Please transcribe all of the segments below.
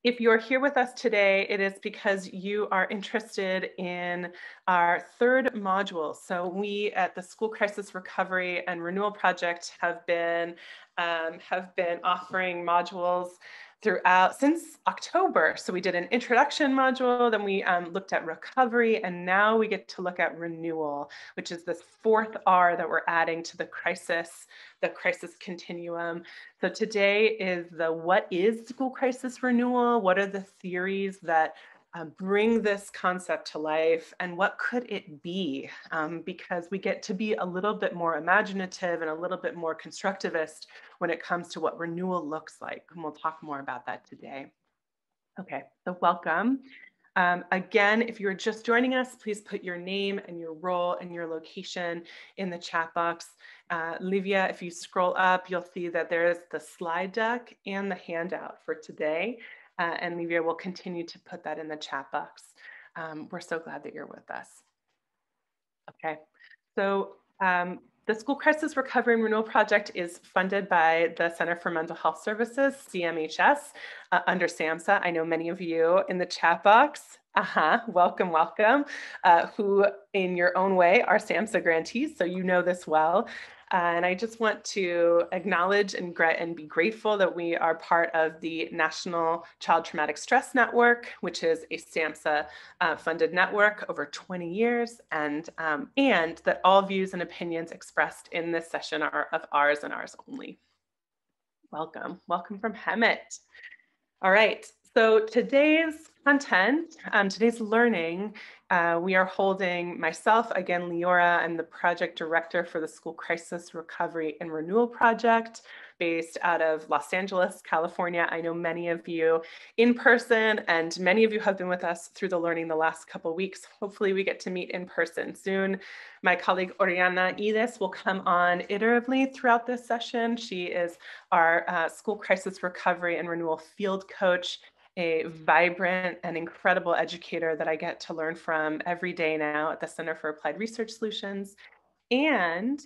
If you're here with us today, it is because you are interested in our third module. So we at the School Crisis Recovery and Renewal Project have been offering modules throughout since October. So we did an introduction module, then we looked at recovery, and now we get to look at renewal, which is this fourth R that we're adding to the crisis continuum. So today is the what is school crisis renewal? What are the theories that bring this concept to life, and what could it be? Because we get to be a little bit more imaginative and a little bit more constructivist when it comes to what renewal looks like. And we'll talk more about that today. Okay, so welcome. Again, if you're just joining us, please put your name and your role and your location in the chat box. Livia, if you scroll up, you'll see that there is the slide deck and the handout for today. And Livia will continue to put that in the chat box. We're so glad that you're with us. Okay, so the School Crisis Recovery and Renewal Project is funded by the Center for Mental Health Services, CMHS, under SAMHSA. I know many of you in the chat box, welcome, who in your own way are SAMHSA grantees, so you know this well. And I just want to acknowledge and be grateful that we are part of the National Child Traumatic Stress Network, which is a SAMHSA funded network over 20 years, and that all views and opinions expressed in this session are of ours and ours only. Welcome from Hemet. All right, so today's content, today's learning, we are holding myself, again, Leora. I'm the project director for the School Crisis Recovery and Renewal Project based out of Los Angeles, California. I know many of you in person, and many of you have been with us through the learning the last couple of weeks. Hopefully we get to meet in person soon. My colleague Oriana Ides will come on iteratively throughout this session. She is our School Crisis Recovery and Renewal field coach, a vibrant and incredible educator that I get to learn from every day now at the Center for Applied Research Solutions. And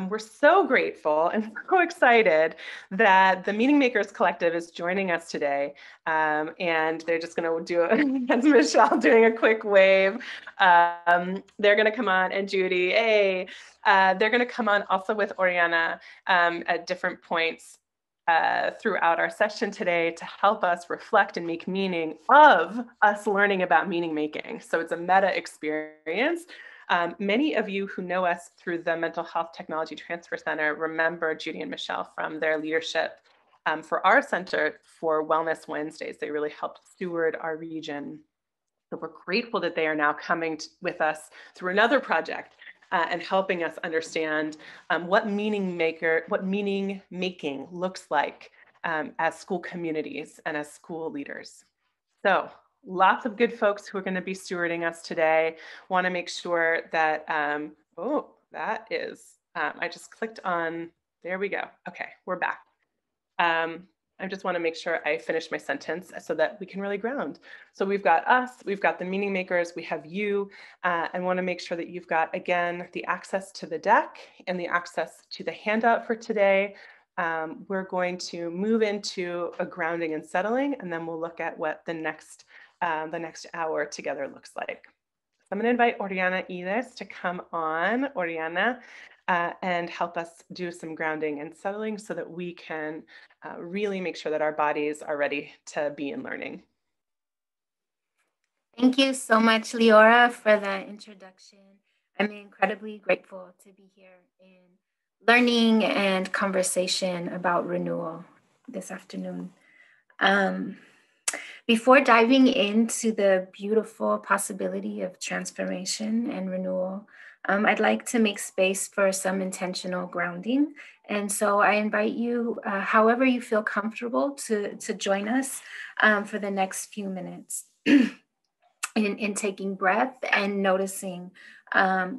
we're so grateful and so excited that the Meaning Makers Collective is joining us today. And they're just going to do, that's Michelle doing a quick wave. They're going to come on, and Judee, hey, they're going to come on also with Oriana at different points throughout our session today to help us reflect and make meaning of us learning about meaning making. So it's a meta experience. Many of you who know us through the Mental Health Technology Transfer Center remember Judee and Michelle from their leadership for our Center for Wellness Wednesdays. They really helped steward our region. So we're grateful that they are now coming with us through another project and helping us understand what meaning making looks like as school communities and as school leaders. So lots of good folks who are going to be stewarding us today. Want to make sure that, I just clicked on, there we go. Okay, we're back. I just want to make sure I finish my sentence so that we can really ground. So we've got us, we've got the meaning makers, we have you, and want to make sure that you've got, again, the access to the deck and the access to the handout for today. We're going to move into a grounding and settling, and then we'll look at what the next hour together looks like. So I'm going to invite Oriana Ides to come on, Oriana, and help us do some grounding and settling so that we can really make sure that our bodies are ready to be in learning. Thank you so much, Leora, for the introduction. I'm incredibly grateful to be here in learning and conversation about renewal this afternoon. Before diving into the beautiful possibility of transformation and renewal, I'd like to make space for some intentional grounding. And so I invite you, however you feel comfortable, to join us for the next few minutes in taking breath and noticing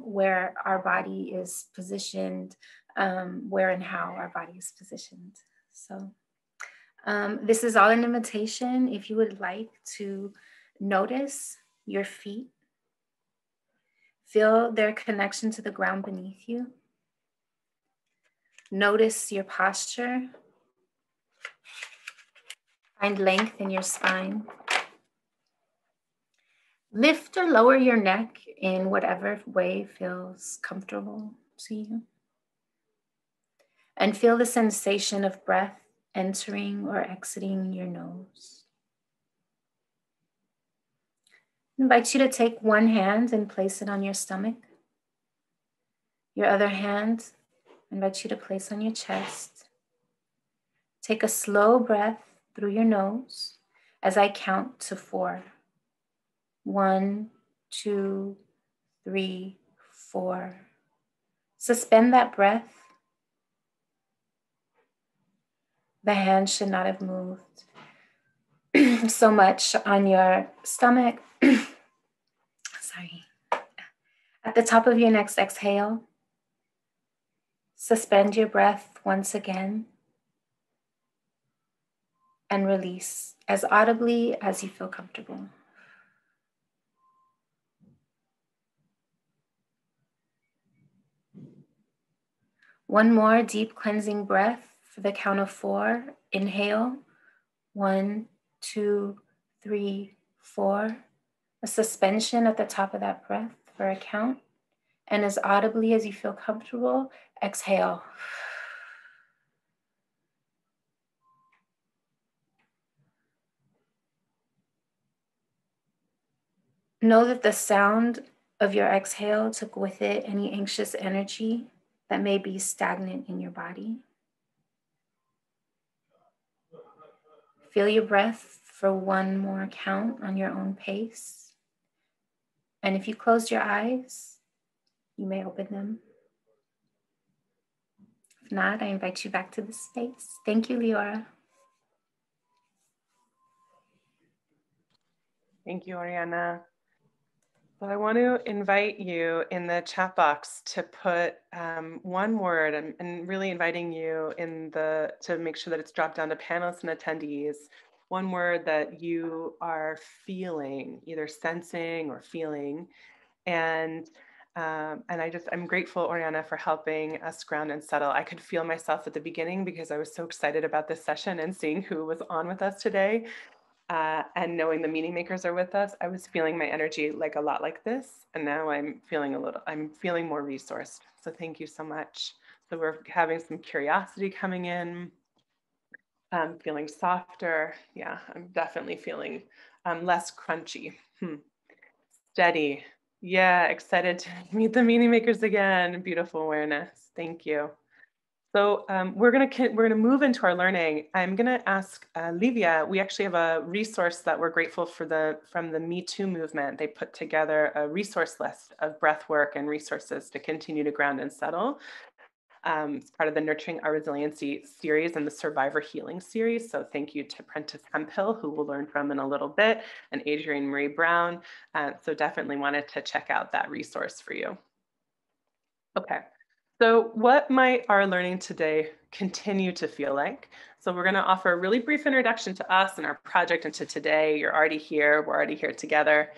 where our body is positioned, where and how our body is positioned. So this is all an invitation. If you would like to notice your feet, feel their connection to the ground beneath you. Notice your posture. Find length in your spine. Lift or lower your neck in whatever way feels comfortable to you. And feel the sensation of breath entering or exiting your nose. I invite you to take one hand and place it on your stomach. Your other hand, I invite you to place on your chest. Take a slow breath through your nose as I count to 4. 1, 2, 3, 4. Suspend that breath. The hand should not have moved so much on your stomach. Sorry. At the top of your next exhale, suspend your breath once again and release as audibly as you feel comfortable. One more deep cleansing breath for the count of 4. Inhale. 1, 2, 3, 4. A suspension at the top of that breath for a count. And as audibly as you feel comfortable, exhale. Know that the sound of your exhale took with it any anxious energy that may be stagnant in your body. Feel your breath for one more count on your own pace. And if you closed your eyes, you may open them. If not, I invite you back to the space. Thank you, Leora. Thank you, Oriana. So I want to invite you in the chat box to put one word and really inviting you to make sure that it's dropped down to panelists and attendees. One word that you are feeling, either sensing or feeling. And I'm grateful, Oriana, for helping us ground and settle. I could feel myself at the beginning because I was so excited about this session and seeing who was on with us today. And knowing the meaning makers are with us, I was feeling my energy like a lot like this. And now I'm feeling more resourced. So thank you so much. So we're having some curiosity coming in. I'm feeling softer. Yeah, I'm definitely feeling less crunchy. Steady. Yeah, excited to meet the meaning makers again. Beautiful awareness. Thank you. So we're gonna move into our learning. I'm gonna ask Livia. We actually have a resource that we're grateful for from the Me Too movement. They put together a resource list of breath work and resources to continue to ground and settle. It's part of the Nurturing Our Resiliency series and the Survivor Healing series. So thank you to Prentice Hemphill, who we'll learn from in a little bit, and Adrienne Marie Brown. So definitely wanted to check out that resource for you. Okay. So what might our learning today continue to feel like? So we're going to offer a really brief introduction to us and our project and to today. You're already here. We're already here together.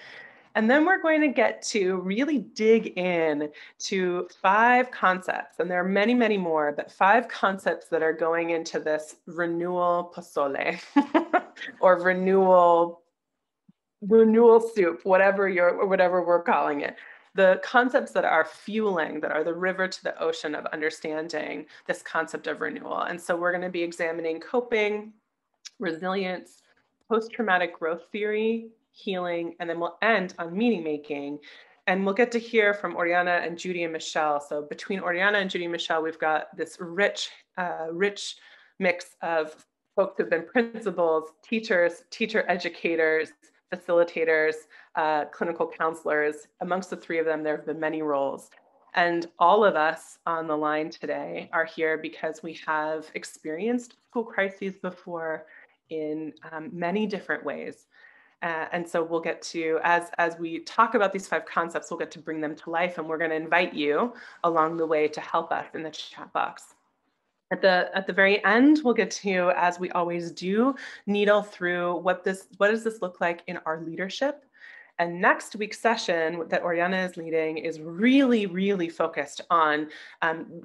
And then we're going to get to really dig in to 5 concepts. And there are many, many more, but 5 concepts that are going into this renewal pozole or renewal soup, whatever we're calling it. The concepts that are fueling, that are the river to the ocean of understanding this concept of renewal. And so we're going to be examining coping, resilience, post-traumatic growth theory, healing, and then we'll end on meaning making. And we'll get to hear from Oriana and Judee and Michelle. So between Oriana and Judee and Michelle, we've got this rich mix of folks who've been principals, teachers, teacher educators, facilitators, clinical counselors. Amongst the 3 of them, there have been many roles. And all of us on the line today are here because we have experienced school crises before in many different ways. And so we'll get to, as we talk about these 5 concepts, we'll get to bring them to life, and we're going to invite you along the way to help us in the chat box. At the very end, we'll get to, as we always do, needle through what does this look like in our leadership. And next week's session that Oriana is leading is really, really focused on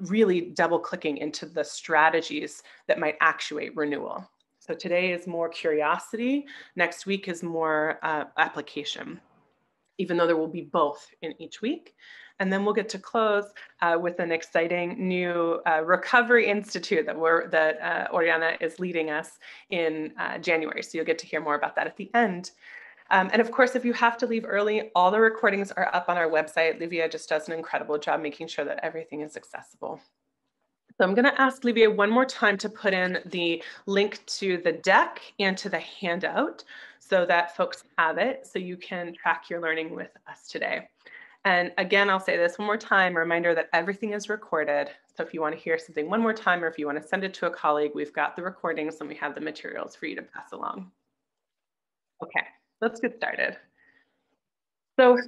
really double clicking into the strategies that might actuate renewal. So today is more curiosity. Next week is more application, even though there will be both in each week. And then we'll get to close with an exciting new Recovery Institute that Oriana is leading us in January. So you'll get to hear more about that at the end. And of course, if you have to leave early, all the recordings are up on our website. Livia just does an incredible job making sure that everything is accessible. So I'm going to ask Livia one more time to put in the link to the deck and to the handout so that folks have it, so you can track your learning with us today. And again, I'll say this one more time, a reminder that everything is recorded. So if you want to hear something one more time, or if you want to send it to a colleague, we've got the recordings and we have the materials for you to pass along. Okay, let's get started. So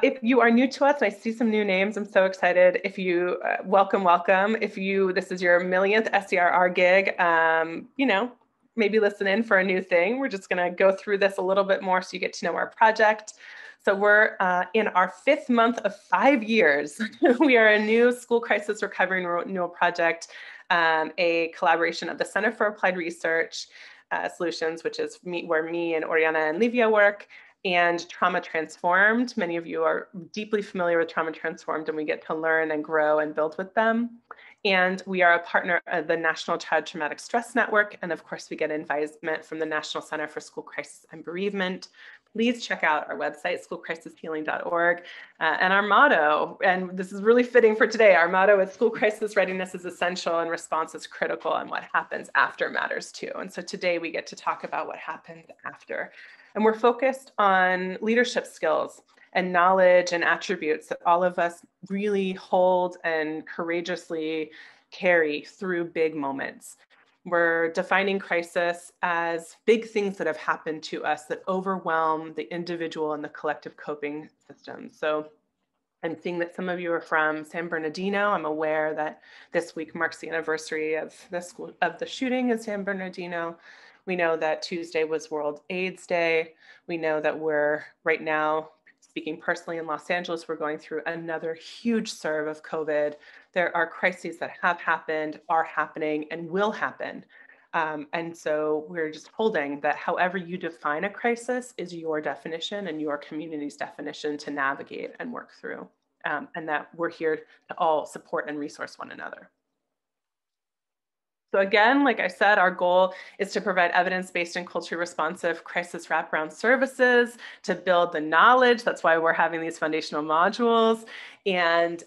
if you are new to us, and I see some new names, I'm so excited. If you, welcome. If this is your millionth SCRR gig, you know, maybe listen in for a new thing. We're just gonna go through this a little bit more so you get to know our project. So we're in our 5th month of 5 years. We are a new school crisis recovery and renewal project, a collaboration of the Center for Applied Research Solutions, which is where me and Oriana and Livia work, and Trauma Transformed. Many of you are deeply familiar with Trauma Transformed, and we get to learn and grow and build with them. And we are a partner of the National Child Traumatic Stress Network. And of course, we get advisement from the National Center for School Crisis and Bereavement. Please check out our website, schoolcrisishealing.org. And our motto, and this is really fitting for today, our motto is school crisis readiness is essential and response is critical, and what happens after matters too. And so today we get to talk about what happens after. And we're focused on leadership skills and knowledge and attributes that all of us really hold and courageously carry through big moments. We're defining crisis as big things that have happened to us that overwhelm the individual and the collective coping system. So I'm seeing that some of you are from San Bernardino. I'm aware that this week marks the anniversary of the shooting in San Bernardino. We know that Tuesday was World AIDS Day. We know that we're right now, speaking personally in Los Angeles, we're going through another huge surge of COVID. There are crises that have happened, are happening, and will happen. And so we're just holding that however you define a crisis is your definition and your community's definition to navigate and work through. And that we're here to all support and resource one another. So again, like I said, our goal is to provide evidence-based and culturally responsive crisis wraparound services to build the knowledge. That's why we're having these foundational modules. And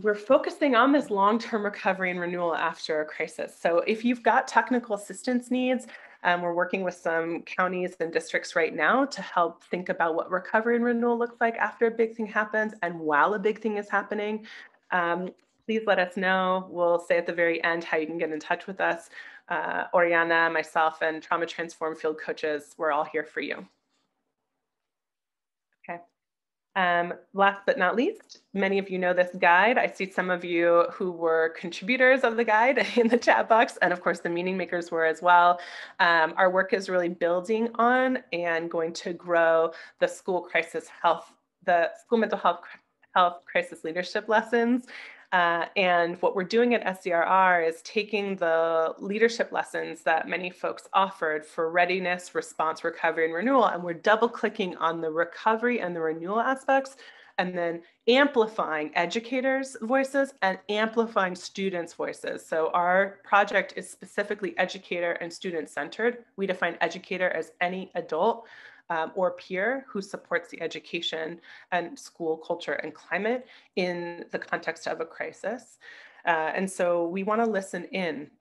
we're focusing on this long-term recovery and renewal after a crisis. So if you've got technical assistance needs, we're working with some counties and districts right now to help think about what recovery and renewal looks like after a big thing happens and while a big thing is happening. Please let us know. We'll say at the very end how you can get in touch with us. Oriana, myself, and Trauma Transform field coaches, we're all here for you. Okay. Last but not least, many of you know this guide. I see some of you who were contributors of the guide in the chat box, and of course the meaning makers were as well. Our work is really building on and going to grow the school mental health crisis leadership lessons. And what we're doing at SCRR is taking the leadership lessons that many folks offered for readiness, response, recovery, and renewal, and we're double clicking on the recovery and the renewal aspects, and then amplifying educators' voices and amplifying students' voices. So our project is specifically educator and student centered. We define educator as any adult or peer who supports the education and school culture and climate in the context of a crisis. And so we want to listen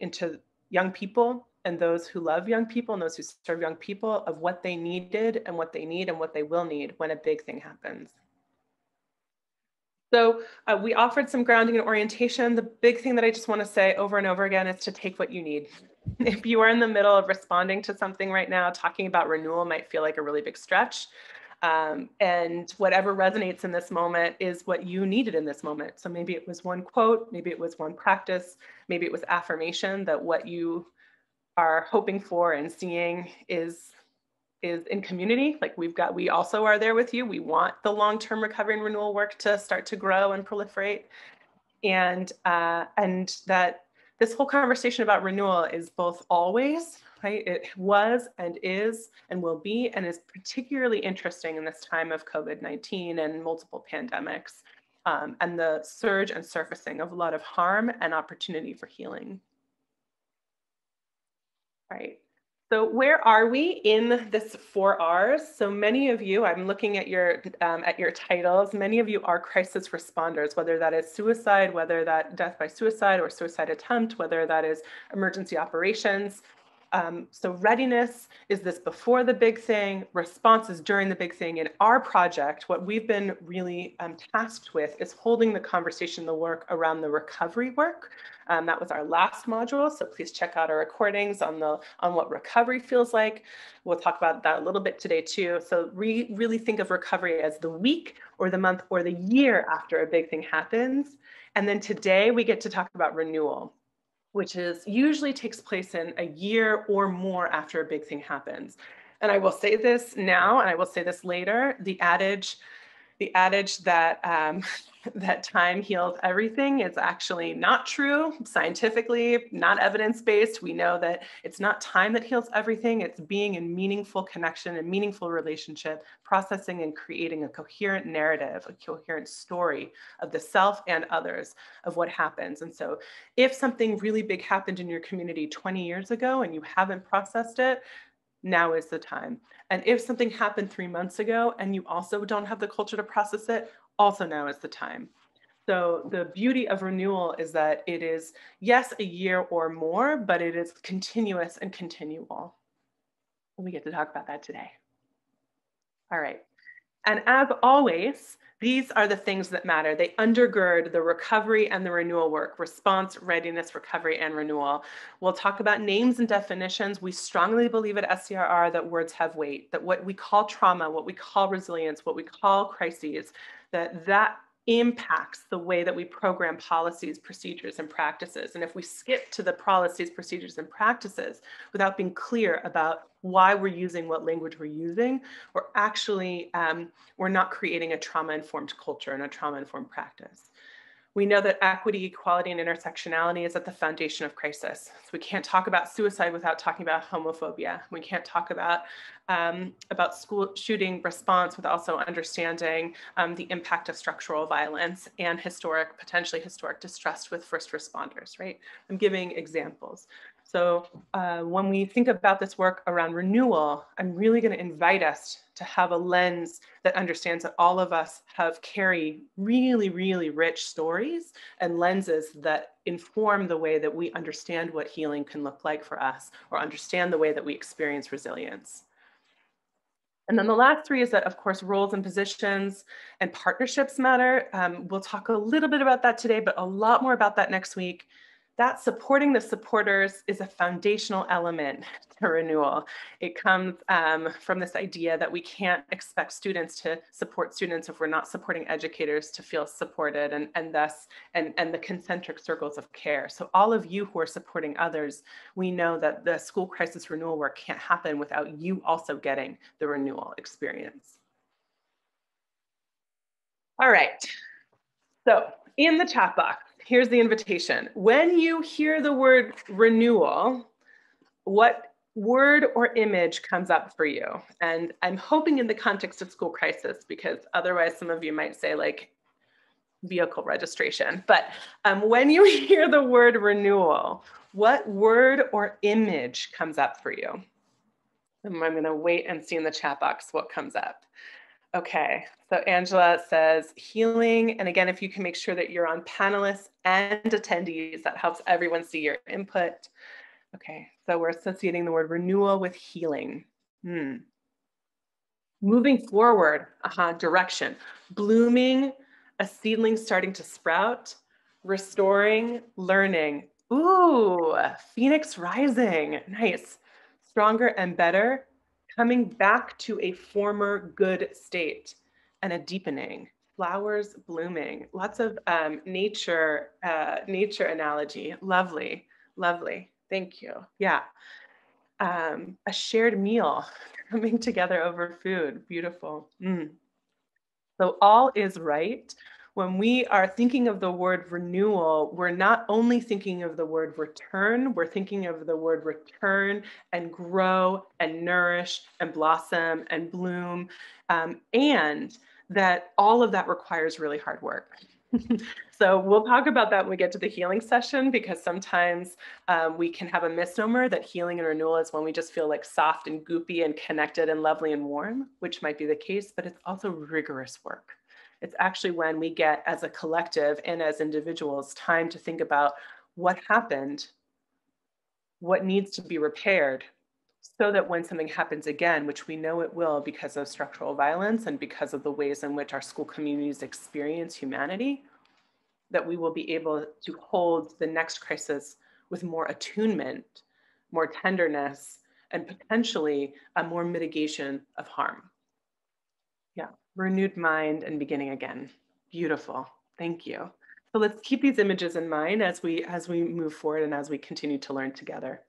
into young people and those who love young people and those who serve young people of what they needed and what they need and what they will need when a big thing happens. So we offered some grounding and orientation. The big thing that I just want to say over and over again is to take what you need. If you are in the middle of responding to something right now, talking about renewal might feel like a really big stretch. And whatever resonates in this moment is what you needed in this moment. So maybe it was one quote, maybe it was one practice, maybe it was affirmation that what you are hoping for and seeing is in community. Like we also are there with you. We want the long-term recovery and renewal work to start to grow and proliferate. And that this whole conversation about renewal is both always, right? It was and is and will be, and is particularly interesting in this time of COVID-19 and multiple pandemics, and the surge and surfacing of a lot of harm and opportunity for healing. Right. So where are we in this 4Rs? So many of you, I'm looking at your titles, many of you are crisis responders, whether that is suicide, whether that death by suicide or suicide attempt, whether that is emergency operations. So readiness is this before the big thing, response is during the big thing. In our project, what we've been really tasked with is holding the conversation, the work around the recovery work. That was our last module, so please check out our recordings on what recovery feels like. We'll talk about that a little bit today too. So really think of recovery as the week or the month or the year after a big thing happens. And then today we get to talk about renewal, which is usually takes place in a year or more after a big thing happens. And I will say this now, and I will say this later, the adage that that time heals everything is actually not true scientifically, not evidence-based. We know that it's not time that heals everything. It's being in meaningful connection and meaningful relationship, processing and creating a coherent narrative, a coherent story of the self and others of what happens. And so if something really big happened in your community 20 years ago and you haven't processed it, now is the time. And if something happened 3 months ago and you also don't have the culture to process it, also now is the time. So the beauty of renewal is that it is, yes, a year or more, but it is continuous and continual. And we get to talk about that today. All right. And as always, these are the things that matter. They undergird the recovery and the renewal work: response, readiness, recovery, and renewal. We'll talk about names and definitions. We strongly believe at SCRR that words have weight, that what we call trauma, what we call resilience, what we call crises, that impacts the way that we program policies, procedures, and practices. And if we skip to the policies, procedures, and practices without being clear about why we're using what language we're using, we're actually, we're not creating a trauma-informed culture and a trauma-informed practice. We know that equity, equality, and intersectionality is at the foundation of crisis. So we can't talk about suicide without talking about homophobia. We can't talk about school shooting response without also understanding the impact of structural violence and potentially historic distrust with first responders, right? I'm giving examples. So when we think about this work around renewal, I'm really going to invite us to have a lens that understands that all of us carry really, really rich stories and lenses that inform the way that we understand what healing can look like for us, or understand the way that we experience resilience. And then the last three is that, of course, roles and positions and partnerships matter. We'll talk a little bit about that today, but a lot more about that next week. That supporting the supporters is a foundational element to renewal. It comes from this idea that we can't expect students to support students if we're not supporting educators to feel supported, and the concentric circles of care. So all of you who are supporting others, we know that the school crisis renewal work can't happen without you also getting the renewal experience. All right, so in the chat box, here's the invitation. When you hear the word renewal, what word or image comes up for you? And I'm hoping in the context of school crisis, because otherwise some of you might say like vehicle registration. But when you hear the word renewal, what word or image comes up for you? And I'm gonna wait and see in the chat box what comes up. Okay, so Angela says healing. And again, if you can make sure that you're on panelists and attendees, that helps everyone see your input. Okay, so we're associating the word renewal with healing. Moving forward, direction. Blooming, a seedling starting to sprout, restoring, learning. Ooh, phoenix rising, nice. Stronger and better, coming back to a former good state, and a deepening. Flowers blooming, lots of nature analogy. Lovely, lovely. Thank you. Yeah. A shared meal, coming together over food. Beautiful. So all is right. When we are thinking of the word renewal, we're not only thinking of the word return, we're thinking of the word return and grow and nourish and blossom and bloom, and that all of that requires really hard work. So we'll talk about that when we get to the healing session, because sometimes we can have a misnomer that healing and renewal is when we just feel like soft and goopy and connected and lovely and warm, which might be the case, but it's also rigorous work. It's actually when we get, as a collective and as individuals, time to think about what happened, what needs to be repaired, so that when something happens again, which we know it will because of structural violence and because of the ways in which our school communities experience humanity, that we will be able to hold the next crisis with more attunement, more tenderness, and potentially a more mitigation of harm. Yeah, renewed mind and beginning again. Beautiful. Thank you. So let's keep these images in mind as we move forward and as we continue to learn together.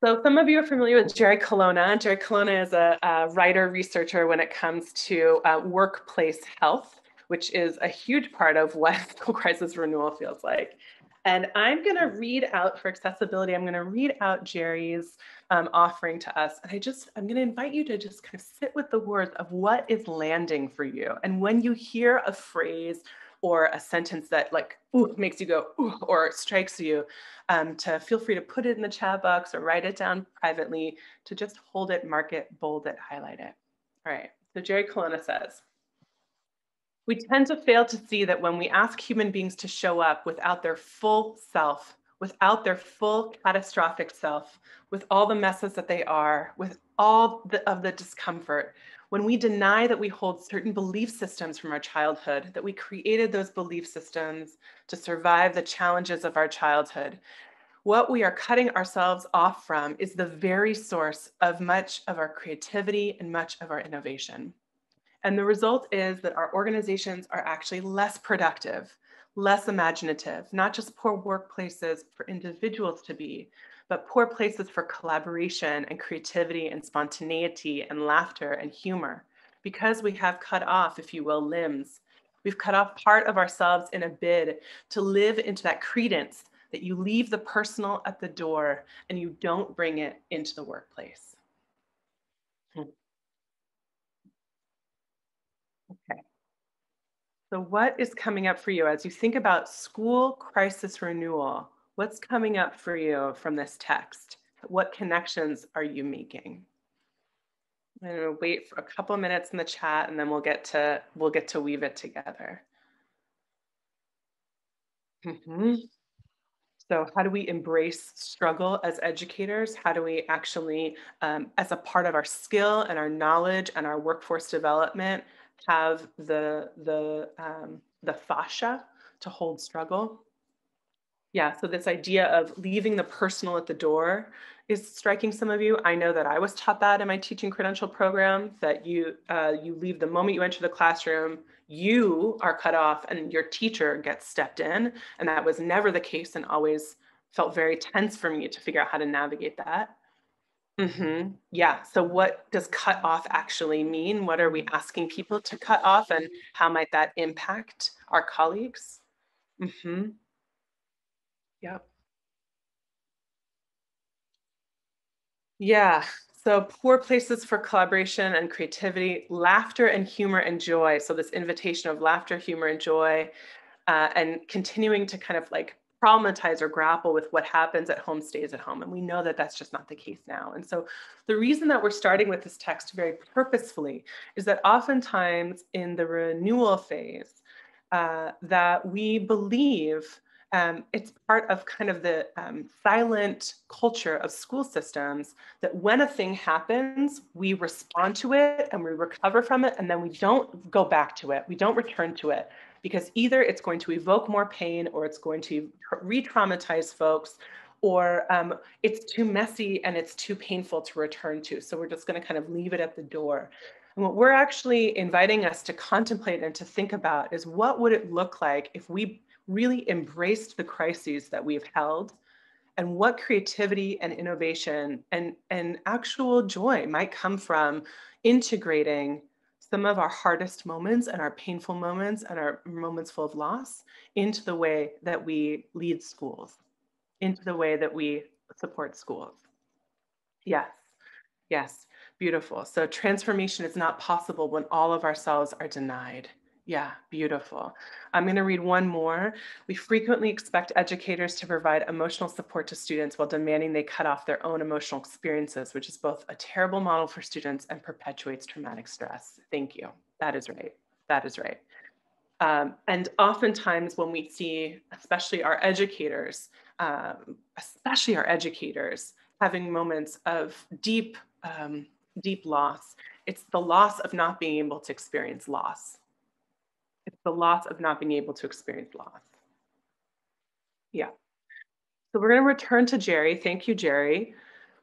So some of you are familiar with Jerry Colonna. Jerry Colonna is a writer, researcher when it comes to workplace health, which is a huge part of what school crisis renewal feels like. And I'm going to read out, for accessibility, I'm going to read out Jerry's offering to us. And I'm going to invite you to just kind of sit with the words of what is landing for you. And when you hear a phrase or a sentence that like, ooh, makes you go, ooh, or strikes you, to feel free to put it in the chat box or write it down privately, to just hold it, mark it, bold it, highlight it. All right, so Jerry Colonna says, we tend to fail to see that when we ask human beings to show up without their full self, without their full catastrophic self, with all the messes that they are, with all of the discomfort, when we deny that we hold certain belief systems from our childhood, that we created those belief systems to survive the challenges of our childhood, what we are cutting ourselves off from is the very source of much of our creativity and much of our innovation. And the result is that our organizations are actually less productive, less imaginative, not just poor workplaces for individuals to be, but poor places for collaboration and creativity and spontaneity and laughter and humor. Because we have cut off, if you will, limbs. We've cut off part of ourselves in a bid to live into that credence that you leave the personal at the door and you don't bring it into the workplace. Okay. So what is coming up for you as you think about school crisis renewal? What's coming up for you from this text? What connections are you making? I'm going to wait for a couple minutes in the chat and then we'll get to weave it together. So how do we embrace struggle as educators? How do we actually, as a part of our skill and our knowledge and our workforce development, have the fascia to hold struggle? Yeah, so this idea of leaving the personal at the door is striking some of you. I know that I was taught that in my teaching credential program, that you leave the moment you enter the classroom, you are cut off and your teacher gets stepped in. And that was never the case and always felt very tense for me to figure out how to navigate that. Yeah, so what does cut off actually mean? What are we asking people to cut off and how might that impact our colleagues? Yep. Yeah. So poor places for collaboration and creativity, laughter and humor and joy. So this invitation of laughter, humor, and joy, and continuing to kind of like problematize or grapple with what happens at home stays at home. And we know that that's just not the case now. And so the reason that we're starting with this text very purposefully is that oftentimes in the renewal phase, that we believe it's part of kind of the silent culture of school systems that when a thing happens, we respond to it and we recover from it, and then we don't go back to it. We don't return to it because either it's going to evoke more pain or it's going to re-traumatize folks, or it's too messy and it's too painful to return to. So we're just going to kind of leave it at the door. And what we're actually inviting us to contemplate and to think about is what would it look like if we really embraced the crises that we've held, and what creativity and innovation and actual joy might come from integrating some of our hardest moments and our painful moments and our moments full of loss into the way that we lead schools, into the way that we support schools. Yes, yes, beautiful. So transformation is not possible when all of ourselves are denied. Yeah, beautiful. I'm going to read one more. We frequently expect educators to provide emotional support to students while demanding they cut off their own emotional experiences, which is both a terrible model for students and perpetuates traumatic stress. Thank you. That is right. That is right. And oftentimes when we see, especially our educators having moments of deep loss, it's the loss of not being able to experience loss. It's the loss of not being able to experience loss. Yeah. So we're going to return to Jerry. Thank you, Jerry.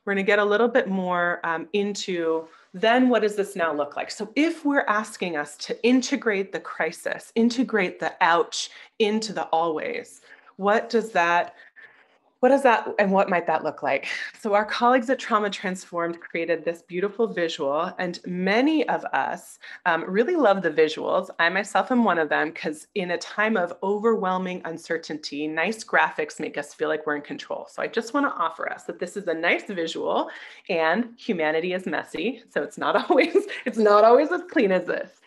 We're going to get a little bit more into then what does this now look like? So if we're asking us to integrate the crisis, integrate the ouch into the always, what does that and what might that look like? So our colleagues at Trauma Transformed created this beautiful visual, and many of us really love the visuals. I myself am one of them, because in a time of overwhelming uncertainty, nice graphics make us feel like we're in control. So I just want to offer us that this is a nice visual, and humanity is messy, so it's not always as clean as this.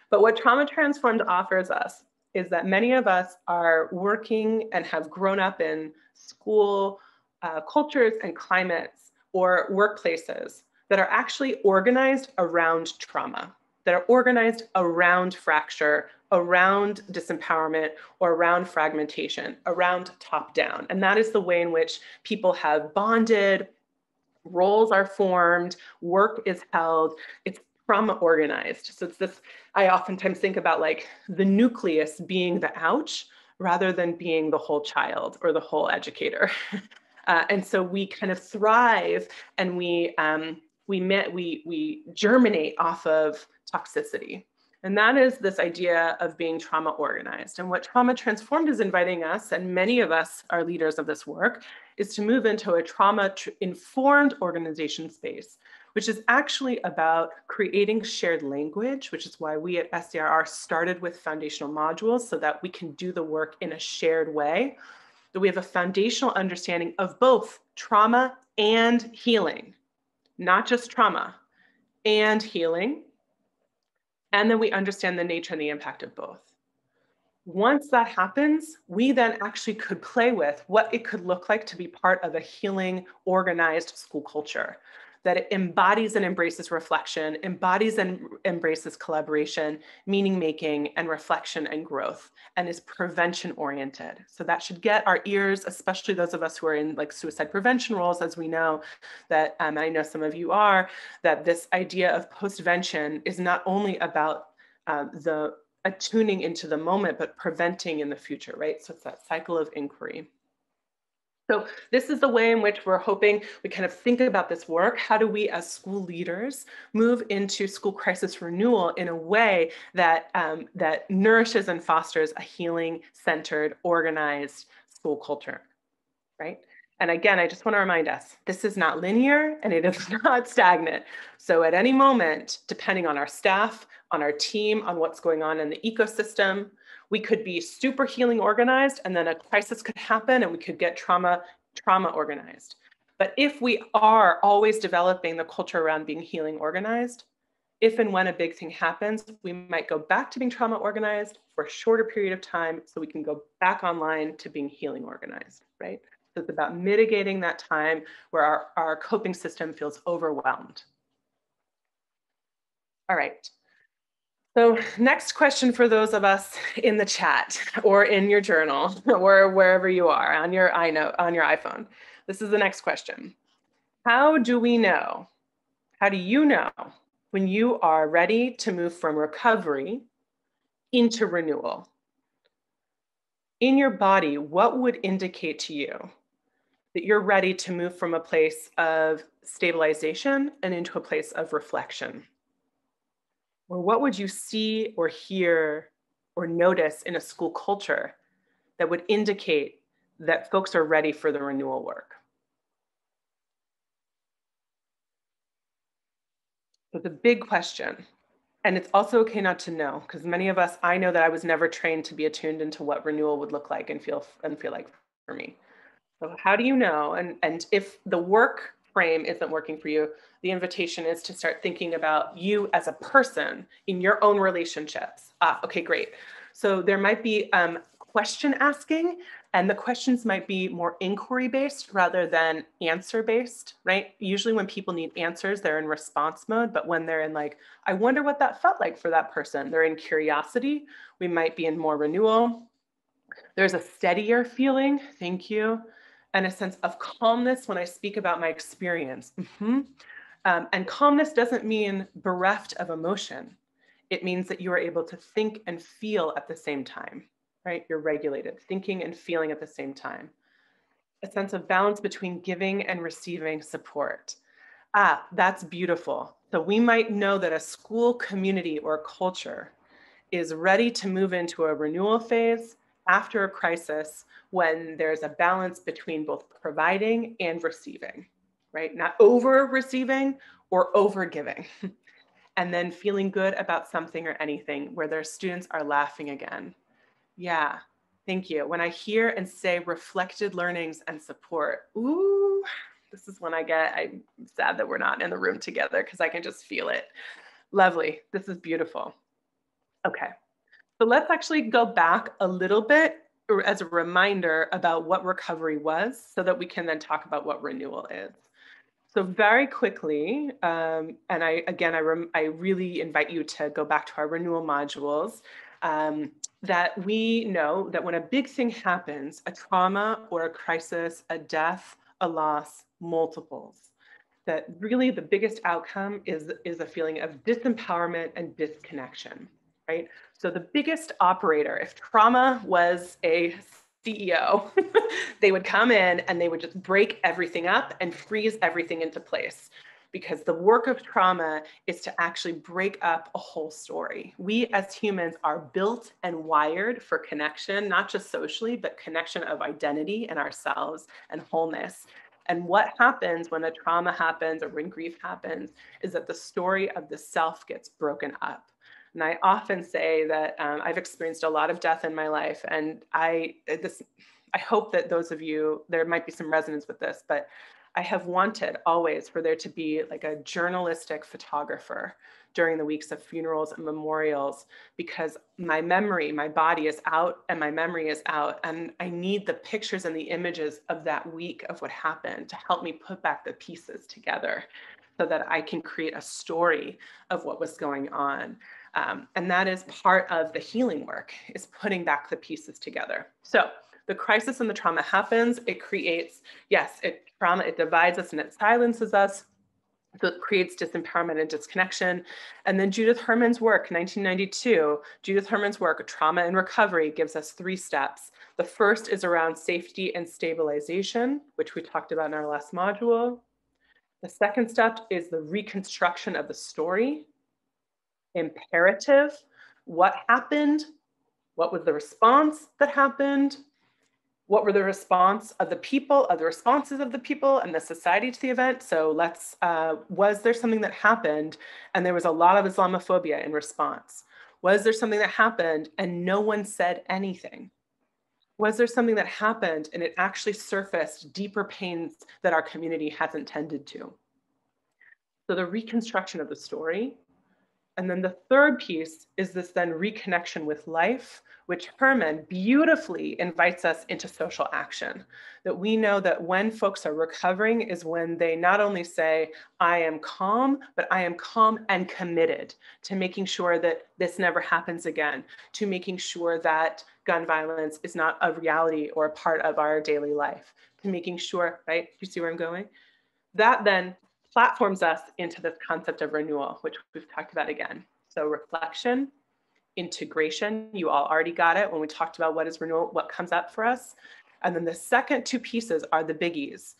But what Trauma Transformed offers us is that many of us are working and have grown up in school cultures and climates or workplaces that are actually organized around trauma, that are organized around fracture, around disempowerment, or around fragmentation, around top down. And that is the way in which people have bonded, roles are formed, work is held. It's trauma organized. So it's this, I oftentimes think about like the nucleus being the ouch rather than being the whole child or the whole educator. And so we kind of thrive and we germinate off of toxicity. And that is this idea of being trauma organized. And what Trauma Transformed is inviting us, and many of us are leaders of this work, is to move into a trauma-informed organization space, which is actually about creating shared language, which is why we at SCRR started with foundational modules so that we can do the work in a shared way, that we have a foundational understanding of both trauma and healing, not just trauma and healing. And then we understand the nature and the impact of both. Once that happens, we then actually could play with what it could look like to be part of a healing, organized school culture that it embodies and embraces reflection, embodies and embraces collaboration, meaning making, and reflection and growth, and is prevention oriented. So that should get our ears, especially those of us who are in like suicide prevention roles, as we know that, and I know some of you are, that this idea of postvention is not only about the attuning into the moment, but preventing in the future, right? So it's that cycle of inquiry. So this is the way in which we're hoping we kind of think about this work. How do we as school leaders move into school crisis renewal in a way that, that nourishes and fosters a healing, centered, organized school culture, right? And again, I just want to remind us, this is not linear and it is not stagnant. So at any moment, depending on our staff, on our team, on what's going on in the ecosystem, we could be super healing organized and then a crisis could happen and we could get trauma organized. But if we are always developing the culture around being healing organized, if and when a big thing happens, we might go back to being trauma organized for a shorter period of time so we can go back online to being healing organized, right? So it's about mitigating that time where our coping system feels overwhelmed. All right. So next question for those of us in the chat or in your journal or wherever you are on your iPhone. This is the next question. How do you know when you are ready to move from recovery into renewal? In your body, what would indicate to you that you're ready to move from a place of stabilization and into a place of reflection? Or what would you see or hear or notice in a school culture that would indicate that folks are ready for the renewal work? So the big question. And it's also okay not to know, because many of us, I know that I was never trained to be attuned into what renewal would look like and feel like for me. So how do you know? And if the work frame isn't working for you, the invitation is to start thinking about you as a person in your own relationships. Okay, great. So there might be question asking, and the questions might be more inquiry based rather than answer based, right? Usually when people need answers, they're in response mode, but when they're in like, I wonder what that felt like for that person, they're in curiosity. We might be in more renewal. There's a steadier feeling, thank you, and a sense of calmness when I speak about my experience. And calmness doesn't mean bereft of emotion. It means that you are able to think and feel at the same time, right? You're regulated, thinking and feeling at the same time. A sense of balance between giving and receiving support. That's beautiful. So we might know that a school community or culture is ready to move into a renewal phase after a crisis when there's a balance between both providing and receiving, right? Not over receiving or over giving. And then feeling good about something or anything where their students are laughing again. Yeah, thank you. When I hear and say reflected learnings and support, ooh, this is when I'm sad that we're not in the room together because I can just feel it. Lovely. This is beautiful. Okay. So let's actually go back a little bit as a reminder about what recovery was so that we can then talk about what renewal is. So very quickly, and I really invite you to go back to our renewal modules, that we know that when a big thing happens, a trauma or a crisis, a death, a loss, multiples, that really the biggest outcome is a feeling of disempowerment and disconnection, right? So the biggest operator, if trauma was a CEO, they would come in and they would just break everything up and freeze everything into place. Because the work of trauma is to actually break up a whole story. We as humans are built and wired for connection, not just socially, but connection of identity and ourselves and wholeness. And what happens when a trauma happens or when grief happens is that the story of the self gets broken up. And I often say that I've experienced a lot of death in my life, and I hope that those of you, there might be some resonance with this, but I have wanted always for there to be like a journalistic photographer during the weeks of funerals and memorials, because my memory, my body is out and my memory is out. And I need the pictures and the images of that week of what happened to help me put back the pieces together so that I can create a story of what was going on. And that is part of the healing work, is putting back the pieces together. So the crisis and the trauma happens, it creates, trauma, it divides us and it silences us. So it creates disempowerment and disconnection. And then Judith Herman's work, 1992, Judith Herman's work, Trauma and Recovery, gives us 3 steps. The first is around safety and stabilization, which we talked about in our last module. The second step is the reconstruction of the story. Imperative, what happened? What was the response that happened? What were the responses of the people and the society to the event? So was there something that happened and there was a lot of Islamophobia in response? Was there something that happened and no one said anything? Was there something that happened and it actually surfaced deeper pains that our community hasn't tended to? So the reconstruction of the story. And then the third piece is this then reconnection with life, which Herman beautifully invites us into social action. That we know that when folks are recovering is when they not only say, I am calm, but I am calm and committed to making sure that this never happens again, to making sure that gun violence is not a reality or a part of our daily life, to making sure, right? Do you see where I'm going? That then platforms us into this concept of renewal, which we've talked about again. So reflection, integration, you all already got it when we talked about what is renewal, what comes up for us. And then the second 2 pieces are the biggies.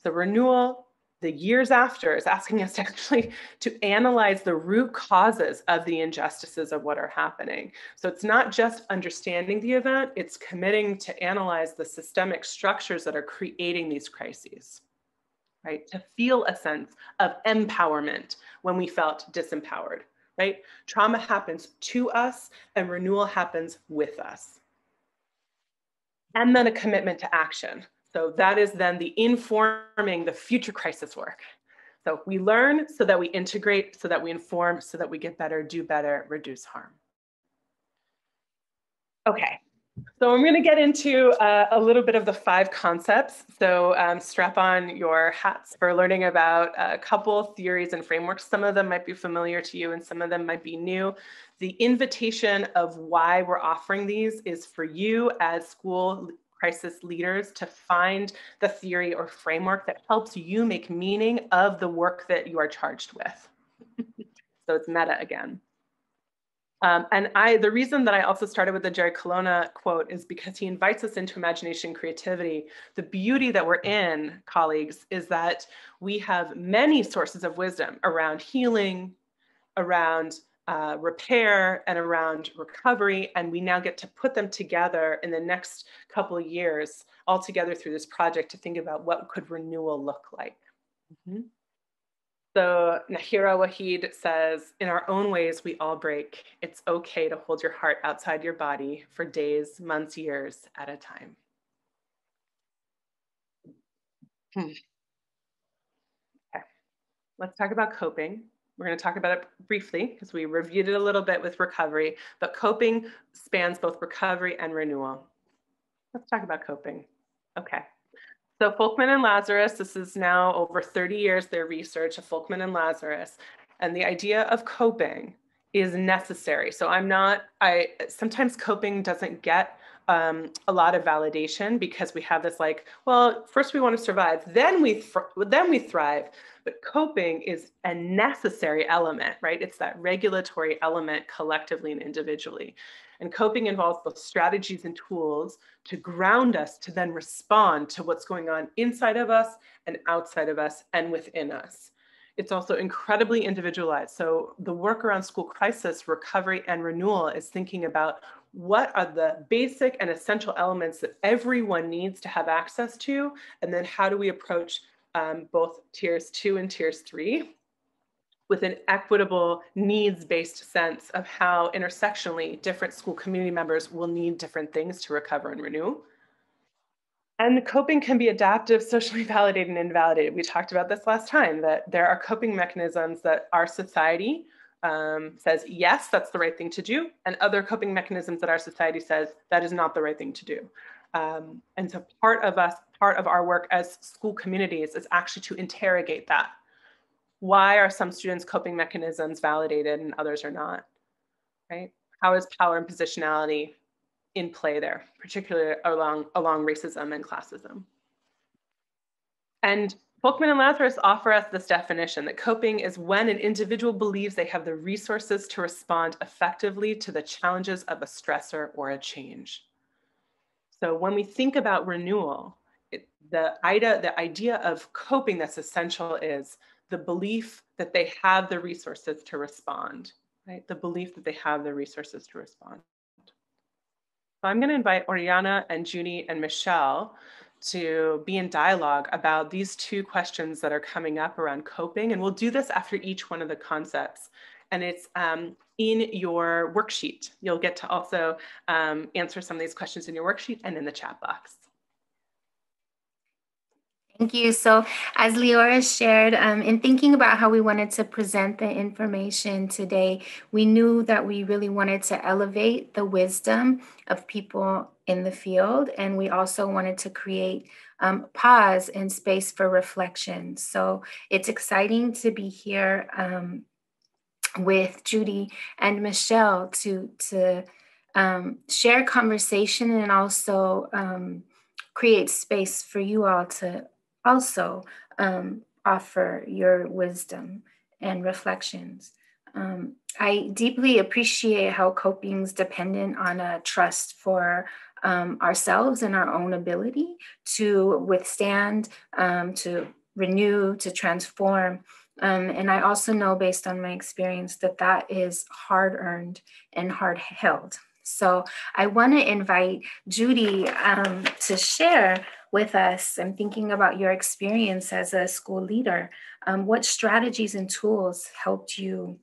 So renewal, the years after, is asking us actually to analyze the root causes of the injustices of what are happening. So it's not just understanding the event, it's committing to analyze the systemic structures that are creating these crises. Right? To feel a sense of empowerment when we felt disempowered, right? Trauma happens to us and renewal happens with us. And then a commitment to action. So that is then the informing the future crisis work. So we learn so that we integrate, so that we inform, so that we get better, do better, reduce harm. Okay, so I'm going to get into a little bit of the 5 concepts. So strap on your hats for learning about a couple theories and frameworks. Some of them might be familiar to you and some of them might be new. The invitation of why we're offering these is for you as school crisis leaders to find the theory or framework that helps you make meaning of the work that you are charged with. So it's meta again. And the reason that I also started with the Jerry Colonna quote is because he invites us into imagination and creativity. The beauty that we're in, colleagues, is that we have many sources of wisdom around healing, around repair, and around recovery. And we now get to put them together in the next couple of years, all together through this project to think about what could renewal look like. Mm-hmm. So Nahira Wahid says, in our own ways, we all break. It's okay to hold your heart outside your body for days, months, years at a time. Okay, let's talk about coping. We're going to talk about it briefly because we reviewed it a little bit with recovery, but coping spans both recovery and renewal. Let's talk about coping. Okay. So Folkman and Lazarus, this is now over 30 years, their research of Folkman and Lazarus, and the idea of coping is necessary. So sometimes coping doesn't get a lot of validation because we have this like, well, first we want to survive, then we thrive. But coping is a necessary element, right? It's that regulatory element collectively and individually. And coping involves both strategies and tools to ground us to then respond to what's going on inside of us and outside of us and within us. It's also incredibly individualized. So the work around school crisis, recovery, and renewal is thinking about what are the basic and essential elements that everyone needs to have access to, and then how do we approach both tiers 2 and tiers 3 with an equitable needs-based sense of how intersectionally different school community members will need different things to recover and renew. And coping can be adaptive, socially validated and invalidated. We talked about this last time, that there are coping mechanisms that our society says, yes, that's the right thing to do. And other coping mechanisms that our society says, that is not the right thing to do. And so part of our work as school communities is actually to interrogate that. Why are some students' coping mechanisms validated and others are not, right? How is power and positionality in play there, particularly along racism and classism? And Folkman and Lazarus offer us this definition that coping is when an individual believes they have the resources to respond effectively to the challenges of a stressor or a change. So when we think about renewal, the idea of coping that's essential is the belief that they have the resources to respond, right? The belief that they have the resources to respond. So I'm going to invite Oriana and Judee and Michelle to be in dialogue about these 2 questions that are coming up around coping. And we'll do this after each one of the concepts. And it's in your worksheet. You'll get to also answer some of these questions in your worksheet and in the chat box. Thank you. So as Leora shared, in thinking about how we wanted to present the information today, we knew that we really wanted to elevate the wisdom of people in the field. And we also wanted to create pause and space for reflection. So it's exciting to be here with Judee and Michelle to share conversation and also create space for you all to also offer your wisdom and reflections. I deeply appreciate how coping is dependent on a trust for ourselves and our own ability to withstand, to renew, to transform. And I also know based on my experience that is hard-earned and hard-held. So I want to invite Judee to share with us. I'm thinking about your experience as a school leader. What strategies and tools helped you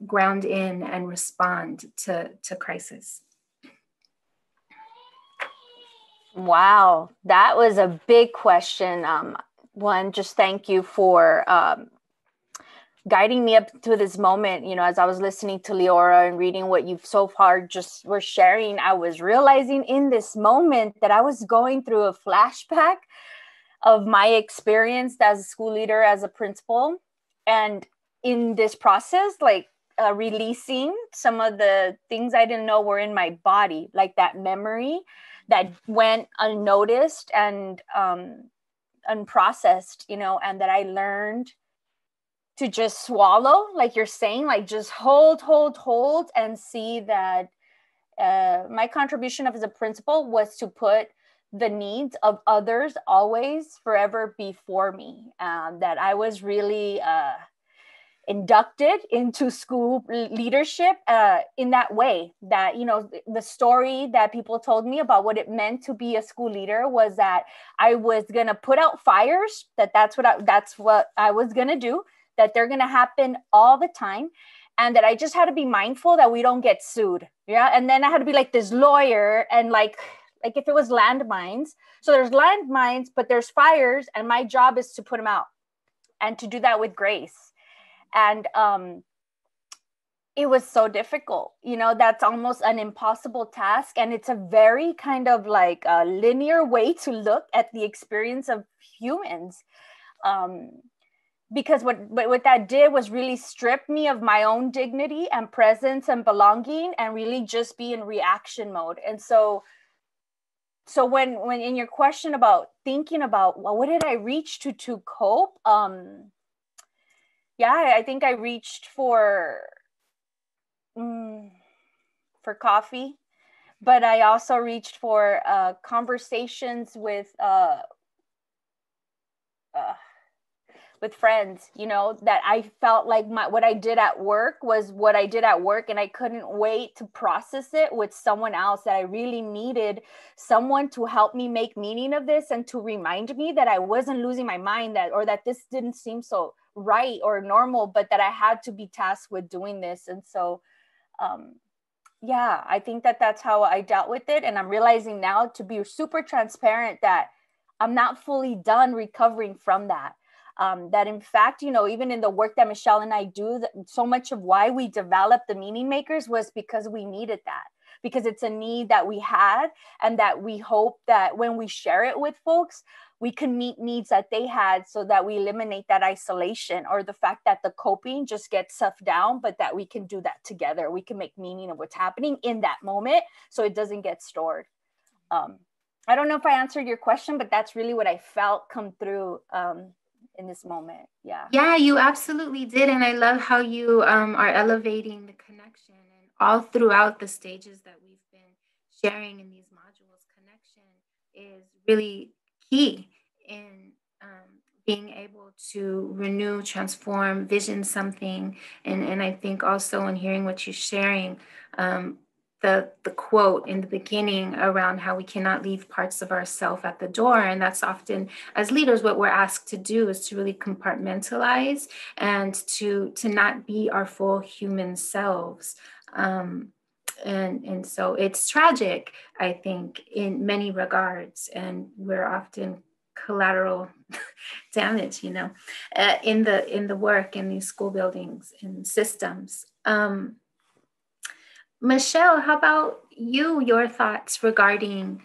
ground in and respond to crisis? Wow, that was a big question. One, just thank you for guiding me up to this moment. You know, as I was listening to Leora and reading what you've so far just were sharing, I was realizing in this moment that I was going through a flashback of my experience as a school leader, as a principal. And in this process, like releasing some of the things I didn't know were in my body, like that memory that went unnoticed and unprocessed, you know, and that I learned to just swallow, like you're saying, like just hold, and see that my contribution as a principal was to put the needs of others always forever before me. That I was really inducted into school leadership in that way. That, you know, the story that people told me about what it meant to be a school leader was that I was gonna put out fires, that's what I was gonna do, that they're gonna happen all the time, and that I just had to be mindful that we don't get sued. Yeah. And then I had to be like this lawyer, and like if it was landmines, so there's landmines, but there's fires, and my job is to put them out and to do that with grace. And it was so difficult, you know, that's almost an impossible task. And it's a very kind of like a linear way to look at the experience of humans. Because what that did was really strip me of my own dignity and presence and belonging, and really just be in reaction mode. And so when in your question about thinking about, well, what did I reach to cope? Yeah, I think I reached for coffee, but I also reached for conversations with friends, you know, that I felt like what I did at work was what I did at work, and I couldn't wait to process it with someone else, that I really needed someone to help me make meaning of this and to remind me that I wasn't losing my mind, or that this didn't seem so right or normal, but that I had to be tasked with doing this. And so, yeah, I think that's how I dealt with it. And I'm realizing now, to be super transparent, that I'm not fully done recovering from that. That in fact, you know, even in the work that Michelle and I do, so much of why we developed the meaning makers was because we needed that, because it's a need that we had, and that we hope that when we share it with folks, we can meet needs that they had, so that we eliminate that isolation, or the fact that the coping just gets stuffed down, but that we can do that together. We can make meaning of what's happening in that moment, so it doesn't get stored. I don't know if I answered your question, but that's really what I felt come through in this moment. Yeah, you absolutely did. And I love how you are elevating the connection, and all throughout the stages that we've been sharing in these modules, connection is really key in being able to renew, transform, vision something. And I think also in hearing what you're sharing, the quote in the beginning around how we cannot leave parts of ourselves at the door. And that's often, as leaders, what we're asked to do is to really compartmentalize and to not be our full human selves. And so it's tragic, I think, in many regards. And we're often collateral damage, you know, in the work in these school buildings and systems. Michelle, how about you, your thoughts regarding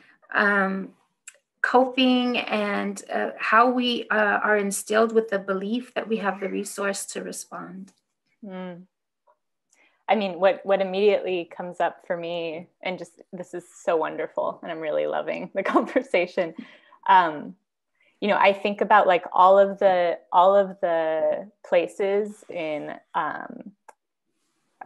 coping and how we are instilled with the belief that we have the resource to respond? I mean, what immediately comes up for me, and just, this is so wonderful, and I'm really loving the conversation. You know, I think about like all of the places in our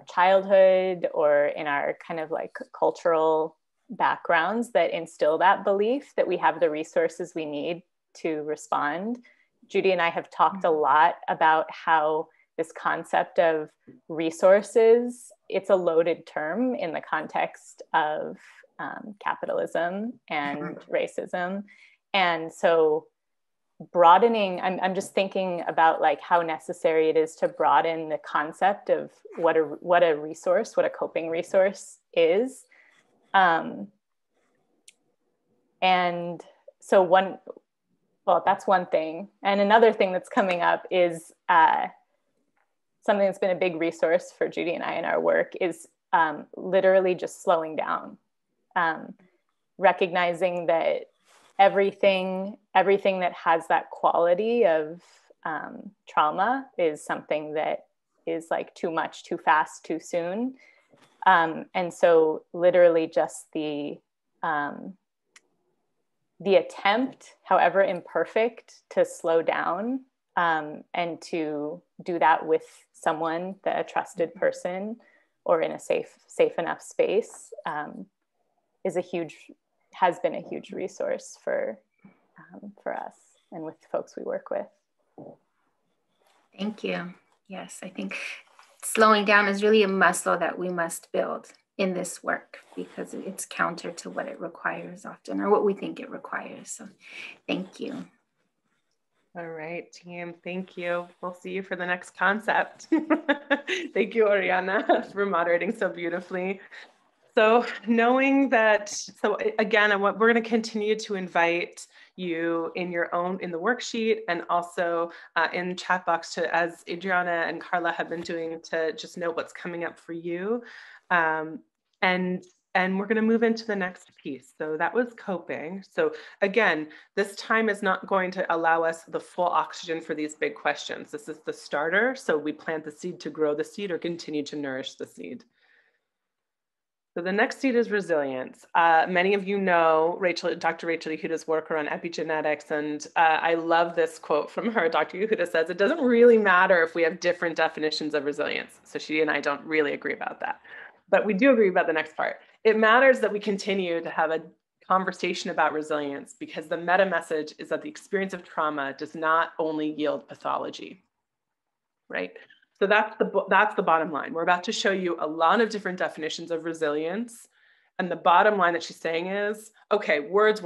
childhood or in our kind of like cultural backgrounds that instill that belief that we have the resources we need to respond. Judee and I have talked a lot about how this concept of resources, it's a loaded term in the context of capitalism and racism. And so broadening, I'm just thinking about like how necessary it is to broaden the concept of what a resource, what a coping resource is. And so well, that's one thing. And another thing that's coming up is something that's been a big resource for Judee and I in our work is literally just slowing down, recognizing that everything that has that quality of trauma is something that is like too much, too fast, too soon. And so literally just the attempt, however imperfect, to slow down and to do that with someone, a trusted person, or in a safe enough space, has been a huge resource for us and with folks we work with. Thank you. Yes, I think slowing down is really a muscle that we must build in this work because it's counter to what it requires often, or what we think it requires. So thank you. All right, team, thank you. We'll see you for the next concept. Thank you, Oriana, for moderating so beautifully. So knowing that, so again, we're going to continue to invite you in the worksheet and also in chat box as Adriana and Carla have been doing, to just note what's coming up for you. And we're going to move into the next piece. So that was coping. So again, this time is not going to allow us the full oxygen for these big questions. This is the starter. So we plant the seed to grow the seed or continue to nourish the seed. So the next seed is resilience. Many of you know Dr. Rachel Yehuda's work around epigenetics, and I love this quote from her. Dr. Yehuda says, it doesn't really matter if we have different definitions of resilience. So she and I don't really agree about that, but we do agree about the next part. It matters that we continue to have a conversation about resilience because the meta message is that the experience of trauma does not only yield pathology, right? So that's the bottom line. We're about to show you a lot of different definitions of resilience. And the bottom line that she's saying is, okay, words,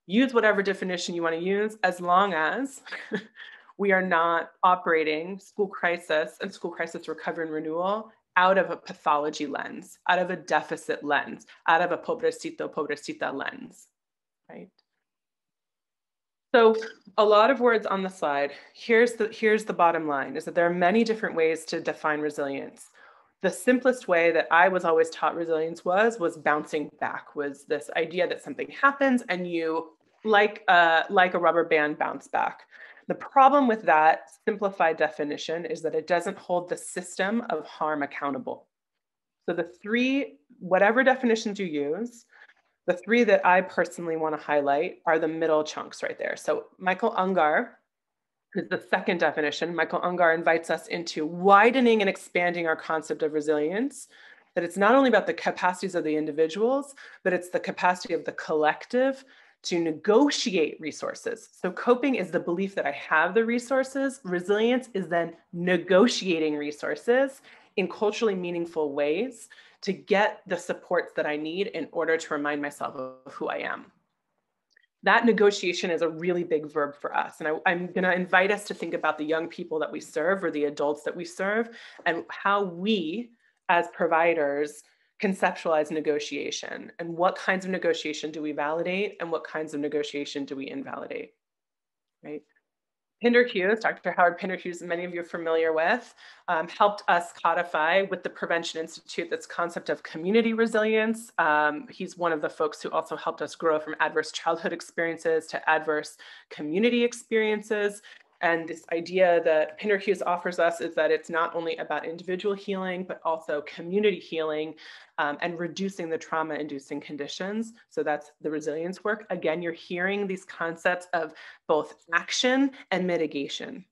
use whatever definition you want to use, as long as we are not operating school crisis and school crisis recovery and renewal out of a pathology lens, out of a deficit lens, out of a pobrecito, pobrecita lens, right? So a lot of words on the slide. Here's the bottom line, is that there are many different ways to define resilience. The simplest way that I was always taught resilience was bouncing back, was this idea that something happens and you, like a rubber band, bounce back. The problem with that simplified definition is that it doesn't hold the system of harm accountable. So the three, whatever definitions you use, the three that I personally want to highlight are the middle chunks right there. So Michael Ungar is the second definition. Michael Ungar invites us into widening and expanding our concept of resilience, that it's not only about the capacities of the individuals, but it's the capacity of the collective to negotiate resources. So coping is the belief that I have the resources. Resilience is then negotiating resources in culturally meaningful ways to get the supports that I need in order to remind myself of who I am. That negotiation is a really big verb for us. And I'm going to invite us to think about the young people that we serve, or the adults that we serve, and how we as providers conceptualize negotiation, and what kinds of negotiation do we validate and what kinds of negotiation do we invalidate, right? Pinder Hughes, Dr. Howard Pinder Hughes, many of you are familiar with, helped us codify with the Prevention Institute this concept of community resilience. He's one of the folks who also helped us grow from adverse childhood experiences to adverse community experiences. And this idea that Pinder Hughes offers us is that it's not only about individual healing, but also community healing and reducing the trauma-inducing conditions. So that's the resilience work. Again, you're hearing these concepts of both action and mitigation.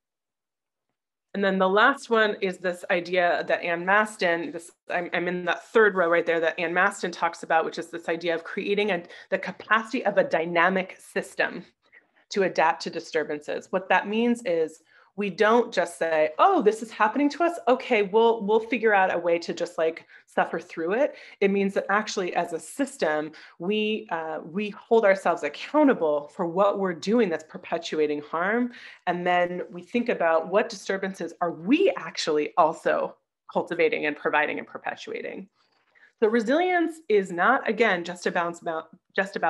And then the last one is this idea that Ann Maston, I'm in that third row right there, that Ann Maston talks about, which is this idea of creating the capacity of a dynamic system to adapt to disturbances. What that means is We don't just say, oh, this is happening to us. Okay, we'll figure out a way to just like suffer through it. It means that actually as a system, we hold ourselves accountable for what we're doing that's perpetuating harm. And then we think about what disturbances are we actually also cultivating and providing and perpetuating. So resilience is not, again, just about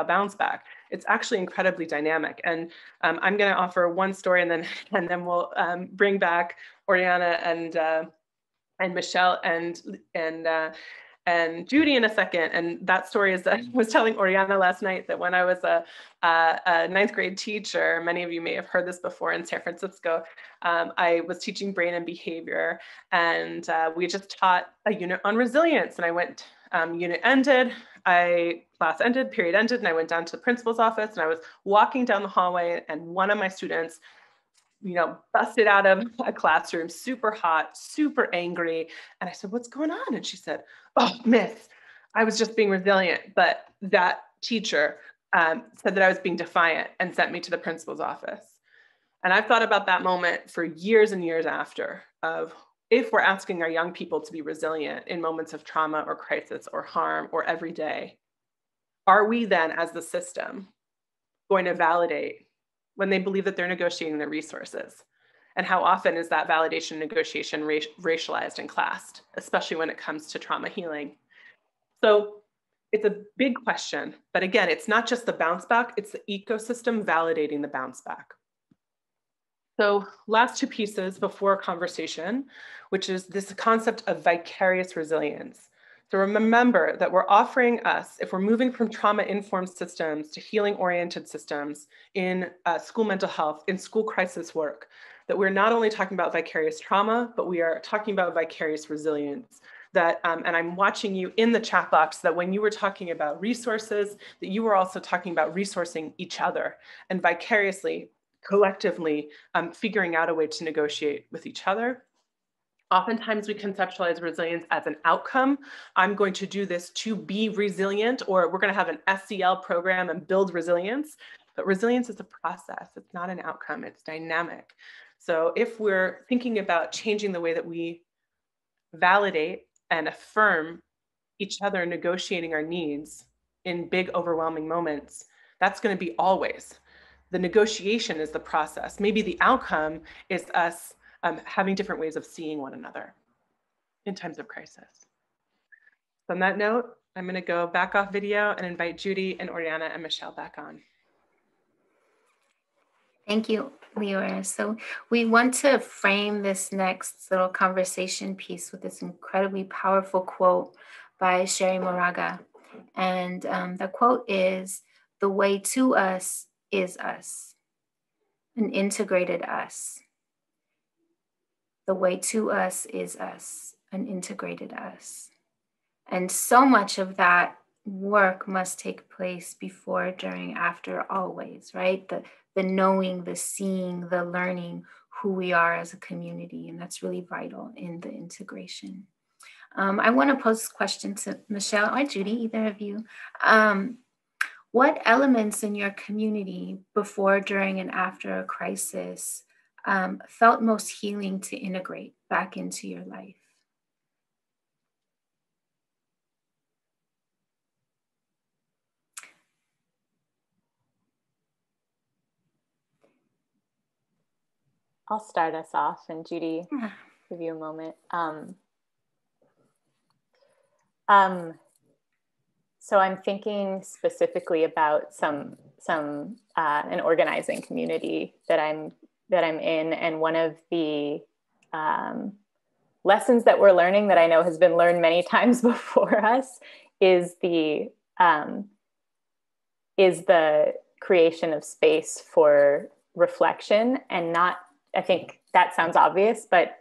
bounce back. It's actually incredibly dynamic. And I'm going to offer one story, and then we'll bring back Oriana and Michelle and Judee in a second. And that story is that I was telling Oriana last night that when I was a ninth grade teacher, many of you may have heard this before in San Francisco, I was teaching brain and behavior, and we just taught a unit on resilience. And I went, unit ended, class ended, period ended, and I went down to the principal's office, and I was walking down the hallway, and one of my students, busted out of a classroom, super hot, super angry. And I said, what's going on? And she said, oh, miss, I was just being resilient. But that teacher said that I was being defiant and sent me to the principal's office. And I've thought about that moment for years and years after, of if we're asking our young people to be resilient in moments of trauma or crisis or harm or every day, are we then, as the system, going to validate when they believe that they're negotiating their resources? And how often is that validation negotiation racialized and classed, especially when it comes to trauma healing? So it's a big question, but again, it's not just the bounce back, it's the ecosystem validating the bounce back. So last two pieces before conversation, which is this concept of vicarious resilience. So remember that we're offering us, if we're moving from trauma-informed systems to healing-oriented systems in school mental health, in school crisis work, that we're not only talking about vicarious trauma, but we are talking about vicarious resilience. That, and I'm watching you in the chat box, that when you were talking about resources, that you were also talking about resourcing each other and vicariously, collectively figuring out a way to negotiate with each other. Oftentimes we conceptualize resilience as an outcome. I'm going to do this to be resilient, or we're going to have an SEL program and build resilience. But resilience is a process. It's not an outcome. It's dynamic. So if we're thinking about changing the way that we validate and affirm each other, negotiating our needs in big, overwhelming moments, that's going to be always. The negotiation is the process. Maybe the outcome is us having different ways of seeing one another in times of crisis. So on that note, I'm going to go back off video and invite Judee and Oriana and Michelle back on. Thank you, Leora. So we want to frame this next little conversation piece with this incredibly powerful quote by Sherry Moraga. And the quote is, "The way to us is us, an integrated us. The way to us is us, an integrated us." And so much of that work must take place before, during, after, always, right? The knowing, the seeing, the learning who we are as a community. And that's really vital in the integration. I want to pose this question to Michelle or Judee, either of you. What elements in your community before, during, and after a crisis felt most healing to integrate back into your life? I'll start us off, and Judee, give you a moment. So I'm thinking specifically about an organizing community that I'm in, and one of the lessons that we're learning, that I know has been learned many times before us, is the creation of space for reflection, and not, I think that sounds obvious, but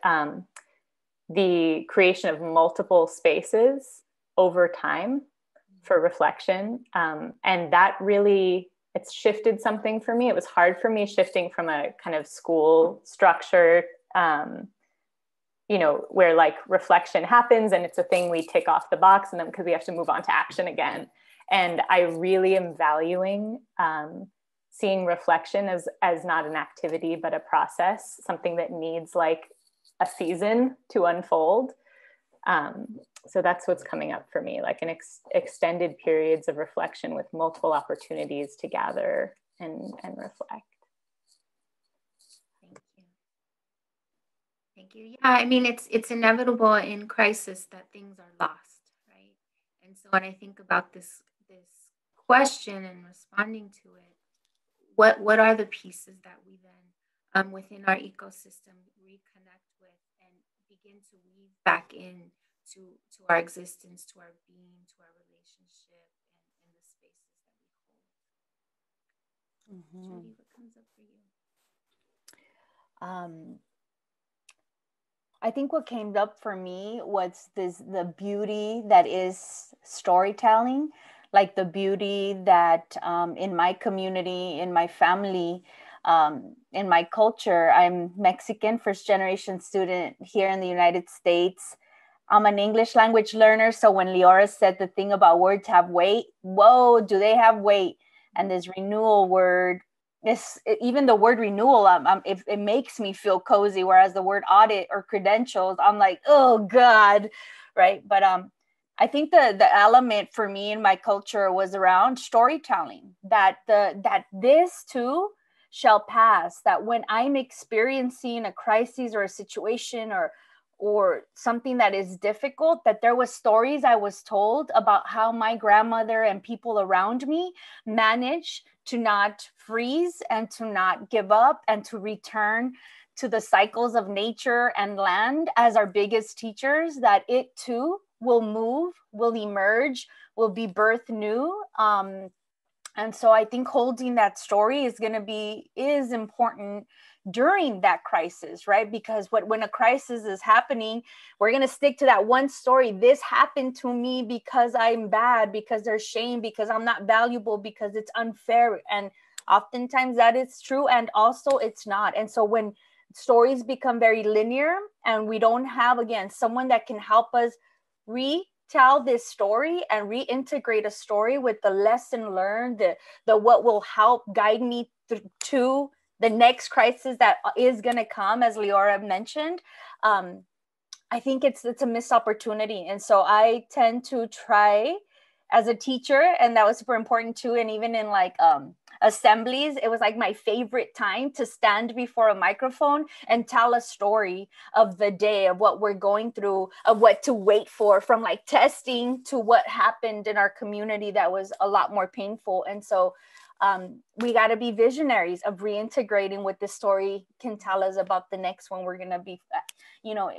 the creation of multiple spaces over time for reflection. And that really, it's shifted something for me. It was hard for me shifting from a kind of school structure, where like reflection happens and it's a thing we tick off the box, and then because we have to move on to action again. And I really am valuing seeing reflection as not an activity, but a process, something that needs like a season to unfold. So that's what's coming up for me, like an extended periods of reflection with multiple opportunities to gather and reflect. Thank you. Thank you. Yeah, I mean, it's inevitable in crisis that things are lost, right? And so when I think about this question and responding to it, what are the pieces that we then within our ecosystem reconnect with and begin to weave back in to our existence, to our being, to our relationship, and the spaces that we hold. Judee, what comes up for you? I think what came up for me was the beauty that is storytelling, like the beauty that in my community, in my family, in my culture. I'm Mexican, first generation student here in the United States. I'm an English language learner. So when Leora said the thing about words have weight, whoa, do they have weight? And this renewal word, even the word renewal, it makes me feel cozy. Whereas the word audit or credentials, I'm like, oh God, right? But I think the element for me in my culture was around storytelling, that this too shall pass, that when I'm experiencing a crisis or a situation or something that is difficult, that there was stories I was told about how my grandmother and people around me managed to not freeze and to not give up and to return to the cycles of nature and land as our biggest teachers, that it too will move, will emerge, will be birthed new. And so I think holding that story is important during that crisis, right? Because when a crisis is happening, we're going to stick to that one story. This happened to me because I'm bad, because there's shame, because I'm not valuable, because it's unfair. And oftentimes that is true. And also it's not. And so when stories become very linear and we don't have, again, someone that can help us retell this story and reintegrate a story with the lesson learned, the what will help guide me to the next crisis that is going to come, as Leora mentioned, I think it's a missed opportunity. And so I tend to try as a teacher, and that was super important too. And even in like assemblies, it was like my favorite time to stand before a microphone and tell a story of the day, of what we're going through, of what to wait for, from like testing to what happened in our community that was a lot more painful. And so we got to be visionaries of reintegrating what the story can tell us about the next one we're going to be,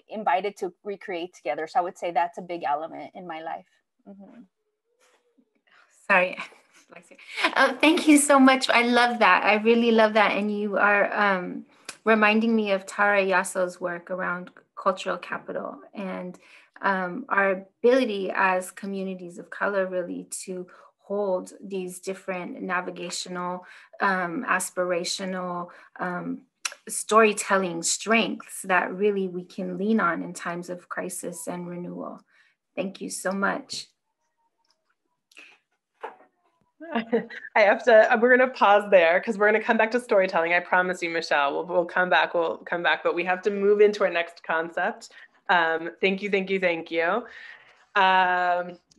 invited to recreate together. So I would say that's a big element in my life. Mm-hmm. Sorry. Thank you so much. I love that. I really love that. And you are reminding me of Tara Yasso's work around cultural capital and our ability as communities of color really to hold these different navigational, aspirational, storytelling strengths that really we can lean on in times of crisis and renewal. Thank you so much. we're going to pause there because we're going to come back to storytelling. I promise you, Michelle, we'll come back, but we have to move into our next concept. Thank you.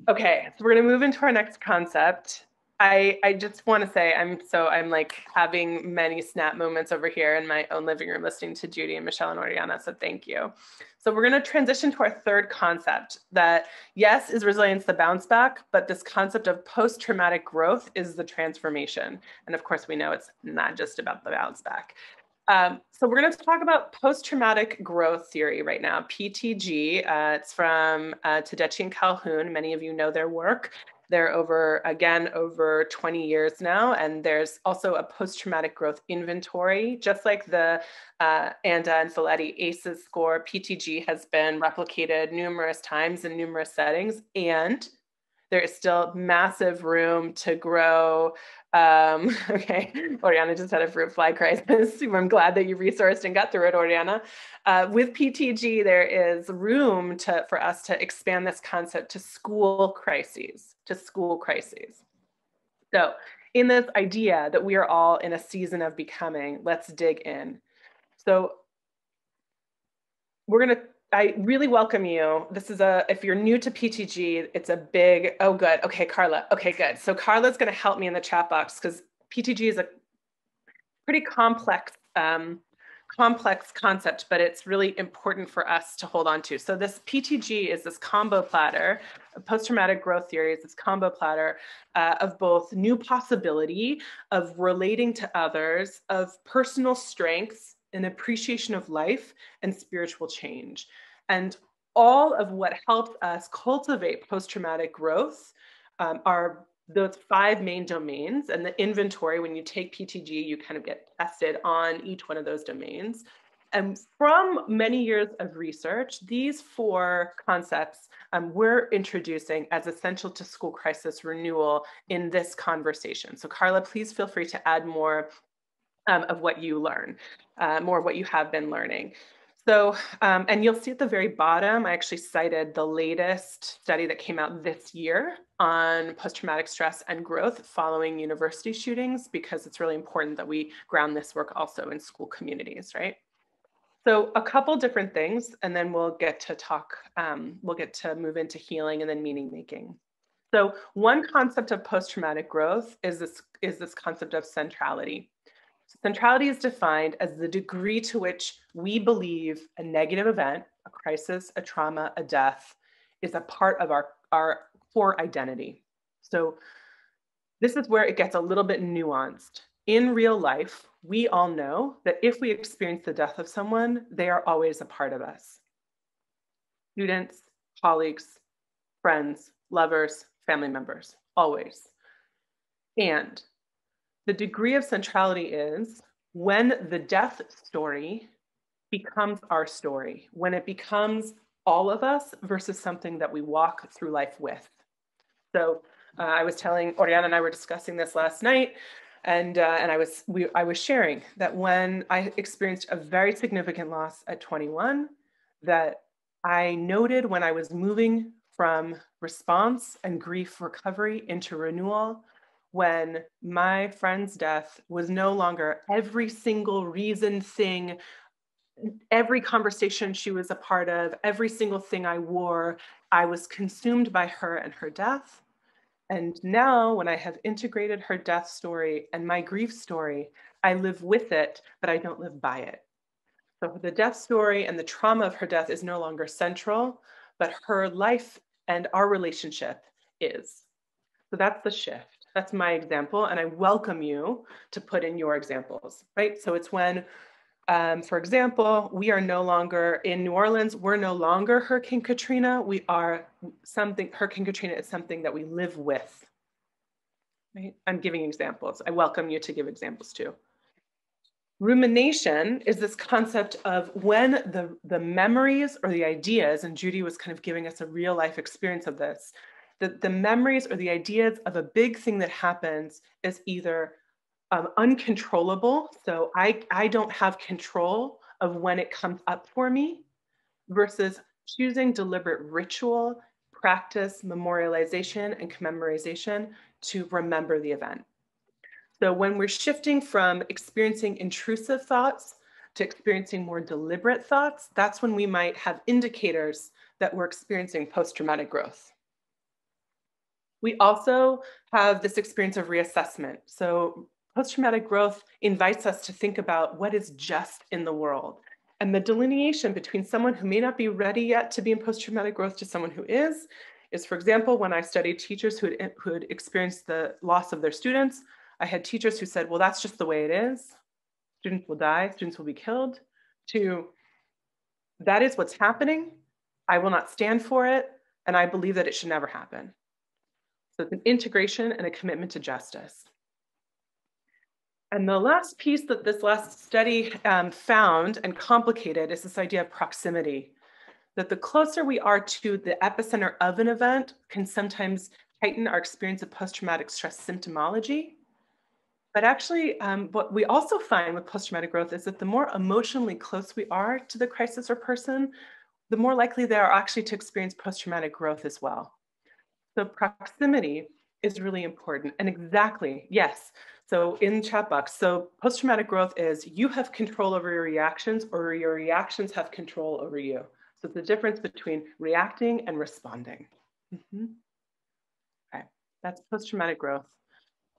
Okay, so we're going to move into our next concept. I just want to say I'm like having many snap moments over here in my own living room listening to Judee and Michelle and Oriana, so thank you. So we're going to transition to our third concept that, yes, is resilience the bounce back, but this concept of post-traumatic growth is the transformation. And of course, we know it's not just about the bounce back. So we're going to talk about post-traumatic growth theory right now, PTG. It's from Tedeschi and Calhoun. Many of you know their work. They're over 20 years now. And there's also a post-traumatic growth inventory, just like the Anda and Folletti ACEs score. PTG has been replicated numerous times in numerous settings, and there is still massive room to grow. Okay, Oriana just had a fruit fly crisis. I'm glad that you resourced and got through it, Oriana. With PTG, there is room for us to expand this concept to school crises, So in this idea that we are all in a season of becoming, let's dig in. So I really welcome you. This is if you're new to PTG, it's a big, oh good, okay, Carla, okay, good. So Carla's gonna help me in the chat box because PTG is a pretty complex concept, but it's really important for us to hold on to. So this PTG is this combo platter, post-traumatic growth theory is this combo platter of both new possibility, of relating to others, of personal strengths, an appreciation of life, and spiritual change. And all of what helps us cultivate post-traumatic growth are those 5 main domains. And the inventory, when you take PTG, you kind of get tested on each one of those domains. And from many years of research, these 4 concepts we're introducing as essential to school crisis renewal in this conversation. So Carla, please feel free to add more of what you learn, more of what you have been learning. So, and you'll see at the very bottom, I actually cited the latest study that came out this year on post-traumatic stress and growth following university shootings, because it's really important that we ground this work also in school communities, right? So a couple different things, and then we'll get to talk, we'll get to move into healing and then meaning making. So one concept of post-traumatic growth is this concept of centrality. Centrality is defined as the degree to which we believe a negative event, a crisis, a trauma, a death, is a part of our core identity. So this is where it gets a little bit nuanced. In real life, we all know that if we experience the death of someone, they are always a part of us. Students, colleagues, friends, lovers, family members, always. And the degree of centrality is when the death story becomes our story, when it becomes all of us versus something that we walk through life with. So I was telling Oriana and I were discussing this last night, and I was sharing that when I experienced a very significant loss at 21, that I noted when I was moving from response and grief recovery into renewal, when my friend's death was no longer every single reason, thing, every conversation she was a part of, every single thing I wore, I was consumed by her and her death. And now when I have integrated her death story and my grief story, I live with it, but I don't live by it. So the death story and the trauma of her death is no longer central, but her life and our relationship is. So that's the shift. That's my example, and I welcome you to put in your examples, right? So it's when, for example, we are no longer in New Orleans, we're no longer Hurricane Katrina, we are something, Hurricane Katrina is something that we live with, right? I'm giving examples. I welcome you to give examples too. Rumination is this concept of when the memories or the ideas, and Judee was kind of giving us a real life experience of this, the memories or the ideas of a big thing that happens is either uncontrollable. So I don't have control of when it comes up for me, versus choosing deliberate ritual, practice, memorialization, and commemorization to remember the event. So when we're shifting from experiencing intrusive thoughts to experiencing more deliberate thoughts, that's when we might have indicators that we're experiencing post-traumatic growth. We also have this experience of reassessment. So post-traumatic growth invites us to think about what is just in the world. And the delineation between someone who may not be ready yet to be in post-traumatic growth to someone who is, for example, when I studied teachers who had experienced the loss of their students, I had teachers who said, well, that's just the way it is. Students will die, students will be killed. To, that is what's happening. I will not stand for it. And I believe that it should never happen. So it's an integration and a commitment to justice. And the last piece that this last study found and complicated is this idea of proximity, that the closer we are to the epicenter of an event can sometimes heighten our experience of post-traumatic stress symptomology. But actually, what we also find with post-traumatic growth is that the more emotionally close we are to the crisis or person, the more likely they are actually to experience post-traumatic growth as well. So proximity is really important. And exactly, yes. So in chat box, so post-traumatic growth is you have control over your reactions or your reactions have control over you. So it's the difference between reacting and responding. Okay, that's post-traumatic growth.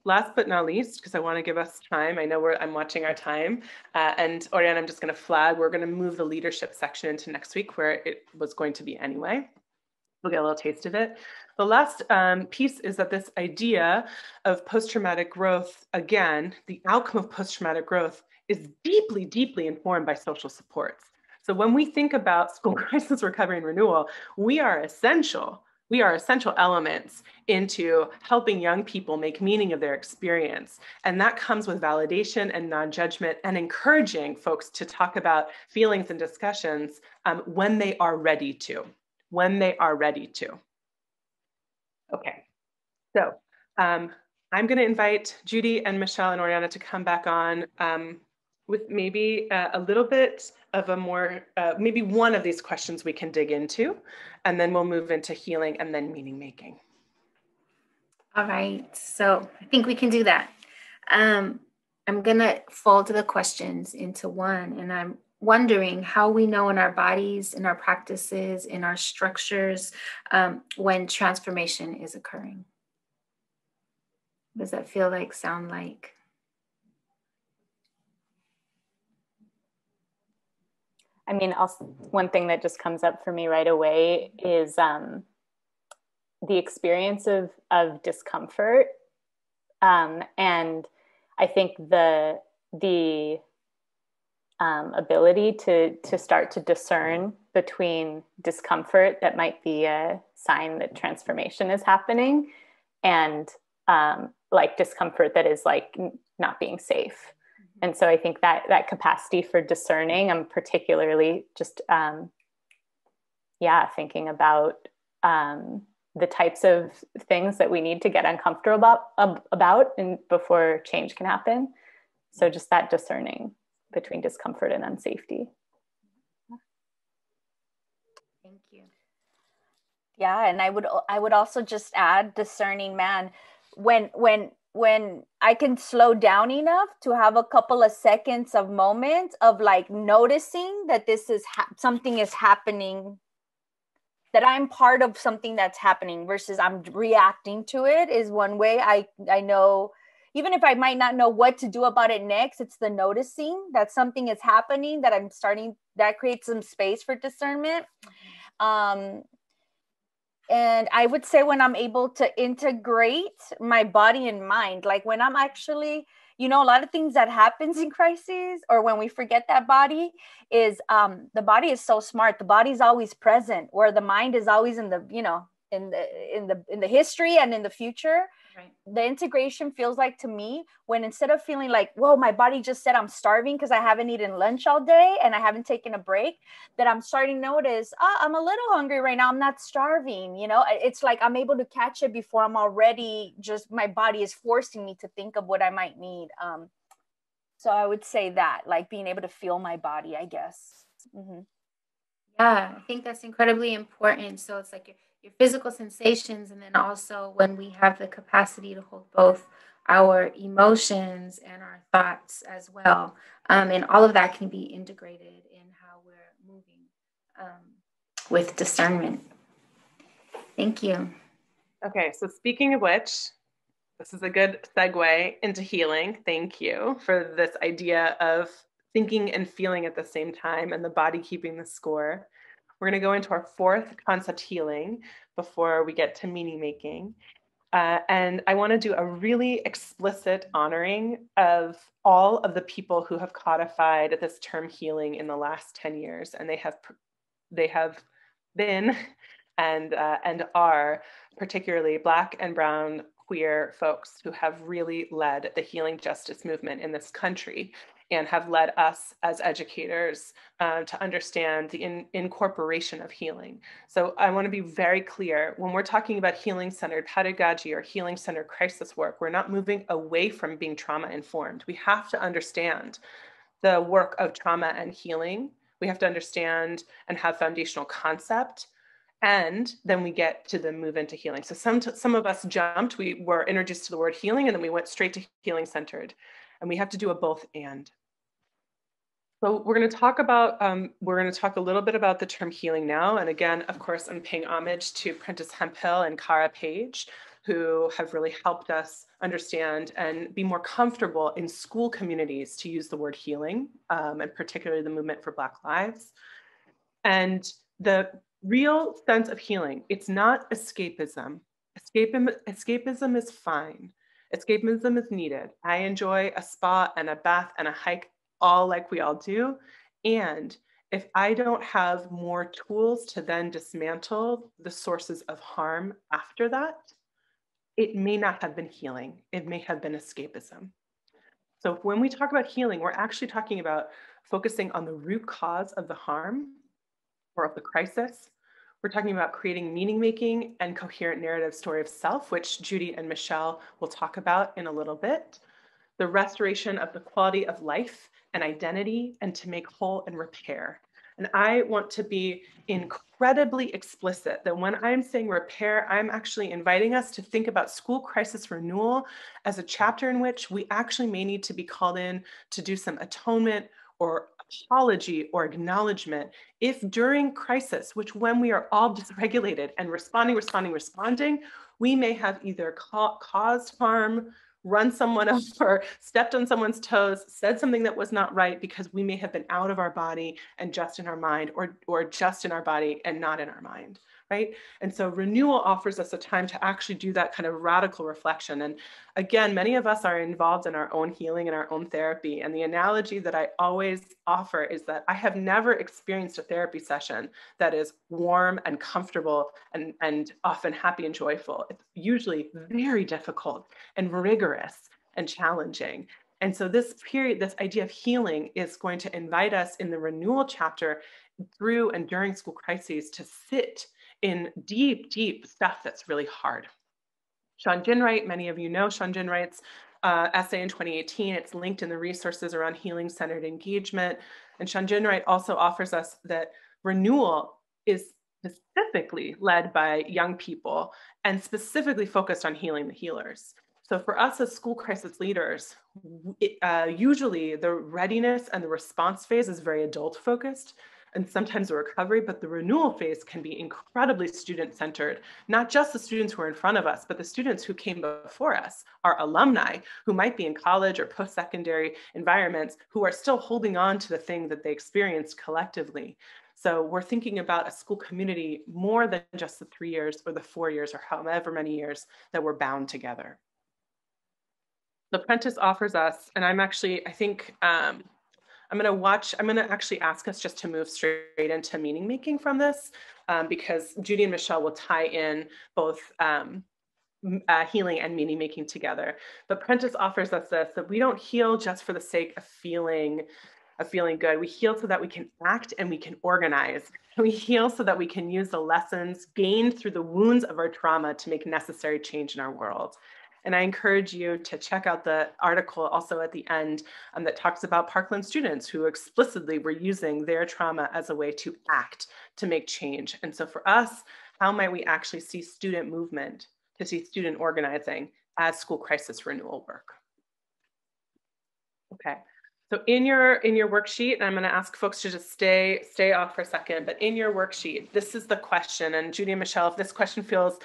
Last but not least, because I want to give us time, I know I'm watching our time, and Oriana, I'm just going to flag, we're going to move the leadership section into next week where it was going to be anyway. We'll get a little taste of it. The last piece is that this idea of post-traumatic growth, again, the outcome of post-traumatic growth is deeply, deeply informed by social supports. So when we think about school crisis recovery and renewal, we are essential elements into helping young people make meaning of their experience. And that comes with validation and non-judgment and encouraging folks to talk about feelings and discussions when they are ready to. Okay, so I'm going to invite Judee and Michelle and Oriana to come back on with maybe a little bit of a more, maybe one of these questions we can dig into, and then we'll move into healing and then meaning making. All right, so I think we can do that. I'm going to fold the questions into one, and I'm wondering how we know in our bodies, in our practices, in our structures, when transformation is occurring. What does that feel like, sound like? I mean, one thing that just comes up for me right away is the experience of discomfort. And I think the ability to start to discern between discomfort that might be a sign that transformation is happening and like discomfort that is like not being safe. And so I think that capacity for discerning, I'm particularly just, thinking about the types of things that we need to get uncomfortable about and before change can happen. So just that discerning between discomfort and unsafety. Thank you. Yeah, and I would also just add discerning, man. When I can slow down enough to have a couple of seconds of moments of like noticing that this is something is happening, that I'm part of something that's happening versus I'm reacting to it, is one way I know, even if I might not know what to do about it next, it's the noticing that something is happening, that creates some space for discernment. And I would say when I'm able to integrate my body and mind, like when I'm actually, a lot of things that happens in crises or when we forget that body is the body is so smart. The body's always present, where the mind is always in the, in the history and in the future. Right. The integration feels like to me when instead of feeling like, whoa, my body just said I'm starving because I haven't eaten lunch all day and I haven't taken a break, that I'm starting to notice, I'm a little hungry right now. I'm not starving. It's like I'm able to catch it before I'm already my body is forcing me to think of what I might need. So I would say that, like being able to feel my body, I guess. Mm-hmm. Yeah, I think that's incredibly important. So it's like your physical sensations, and then also when we have the capacity to hold both our emotions and our thoughts as well. And all of that can be integrated in how we're moving with discernment. Thank you. Okay, so speaking of which, this is a good segue into healing. Thank you for this idea of thinking and feeling at the same time and the body keeping the score. We're going to go into our fourth concept, healing, before we get to meaning making. And I want to do a really explicit honoring of all of the people who have codified this term healing in the last 10 years. And they have been and are particularly Black and Brown queer folks who have really led the healing justice movement in this country and have led us as educators to understand the incorporation of healing. So I want to be very clear, when we're talking about healing-centered pedagogy or healing-centered crisis work, we're not moving away from being trauma-informed. We have to understand the work of trauma and healing. We have to understand and have foundational concept. And then we get to the move into healing. So some of us jumped, we were introduced to the word healing, and then we went straight to healing centered. And we have to do a both and. So we're going to talk a little bit about the term healing now. And again, of course, I'm paying homage to Prentice Hemphill and Cara Page, who have really helped us understand and be more comfortable in school communities to use the word healing, and particularly the movement for Black lives. And the real sense of healing, it's not escapism. Escapism is fine. Escapism is needed. I enjoy a spa and a bath and a hike, all like we all do. And if I don't have more tools to then dismantle the sources of harm after that, it may not have been healing. It may have been escapism. So when we talk about healing, we're actually talking about focusing on the root cause of the harm or of the crisis. We're talking about creating meaning-making and coherent narrative story of self, which Judee and Michelle will talk about in a little bit. The restoration of the quality of life and identity, and to make whole and repair. And I want to be incredibly explicit that when I'm saying repair, I'm actually inviting us to think about school crisis renewal as a chapter in which we actually may need to be called in to do some atonement or apology or acknowledgement if during crisis, which when we are all dysregulated and responding, we may have either caused harm, run someone over, stepped on someone's toes, said something that was not right because we may have been out of our body and just in our mind, or just in our body and not in our mind, right? And so renewal offers us a time to actually do that kind of radical reflection. And again, many of us are involved in our own healing and our own therapy. And the analogy that I always offer is that I have never experienced a therapy session that is warm and comfortable and often happy and joyful. It's usually very difficult and rigorous and challenging. And so this period, this idea of healing is going to invite us in the renewal chapter through and during school crises to sit in deep, deep stuff that's really hard. Sean Ginwright, many of you know Sean Ginwright's essay in 2018. It's linked in the resources around healing-centered engagement. And Sean Ginwright also offers us that renewal is specifically led by young people and specifically focused on healing the healers. So for us as school crisis leaders, usually the readiness and the response phase is very adult focused, and sometimes the recovery, but the renewal phase can be incredibly student-centered, not just the students who are in front of us, but the students who came before us, our alumni who might be in college or post-secondary environments who are still holding on to the thing that they experienced collectively. So we're thinking about a school community more than just the 3 years or the 4 years or however many years that we're bound together. The Prentice offers us, and I'm actually, I think, I'm going to actually ask us just to move straight into meaning making from this, because Judee and Michelle will tie in both healing and meaning making together. But Prentice offers us this, that we don't heal just for the sake of feeling good. We heal so that we can act and we can organize. We heal so that we can use the lessons gained through the wounds of our trauma to make necessary change in our world. And I encourage you to check out the article also at the end that talks about Parkland students who explicitly were using their trauma as a way to act, to make change. And so for us, how might we actually see student movement, to see student organizing as school crisis renewal work? Okay. So in your worksheet, and I'm going to ask folks to just stay off for a second, but in your worksheet, this is the question. And Judee and Michelle, if this question feels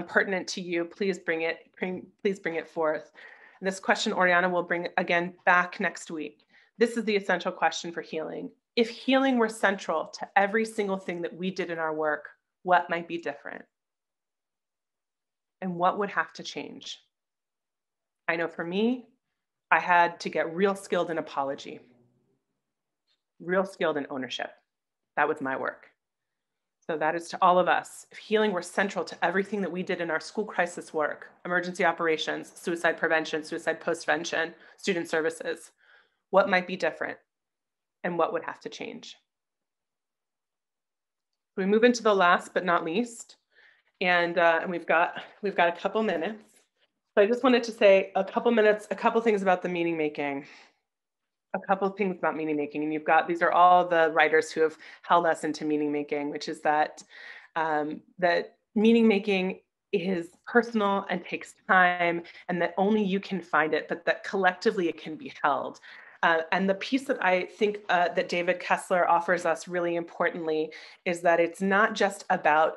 pertinent to you, please bring it forth. And this question, Oriana will bring again back next week. This is the essential question for healing. If healing were central to every single thing that we did in our work, what might be different? And what would have to change? I know for me, I had to get real skilled in apology, real skilled in ownership. That was my work. So that is to all of us. If healing were central to everything that we did in our school crisis work, emergency operations, suicide prevention, suicide postvention, student services, what might be different and what would have to change? We move into the last but not least, and we've got a couple minutes. So I just wanted to say a couple things about the meaning making. And you've got, these are all the writers who have held us into meaning making, which is that that meaning making is personal and takes time, and that only you can find it, but that collectively it can be held. And the piece that I think that David Kessler offers us really importantly is that it's not just about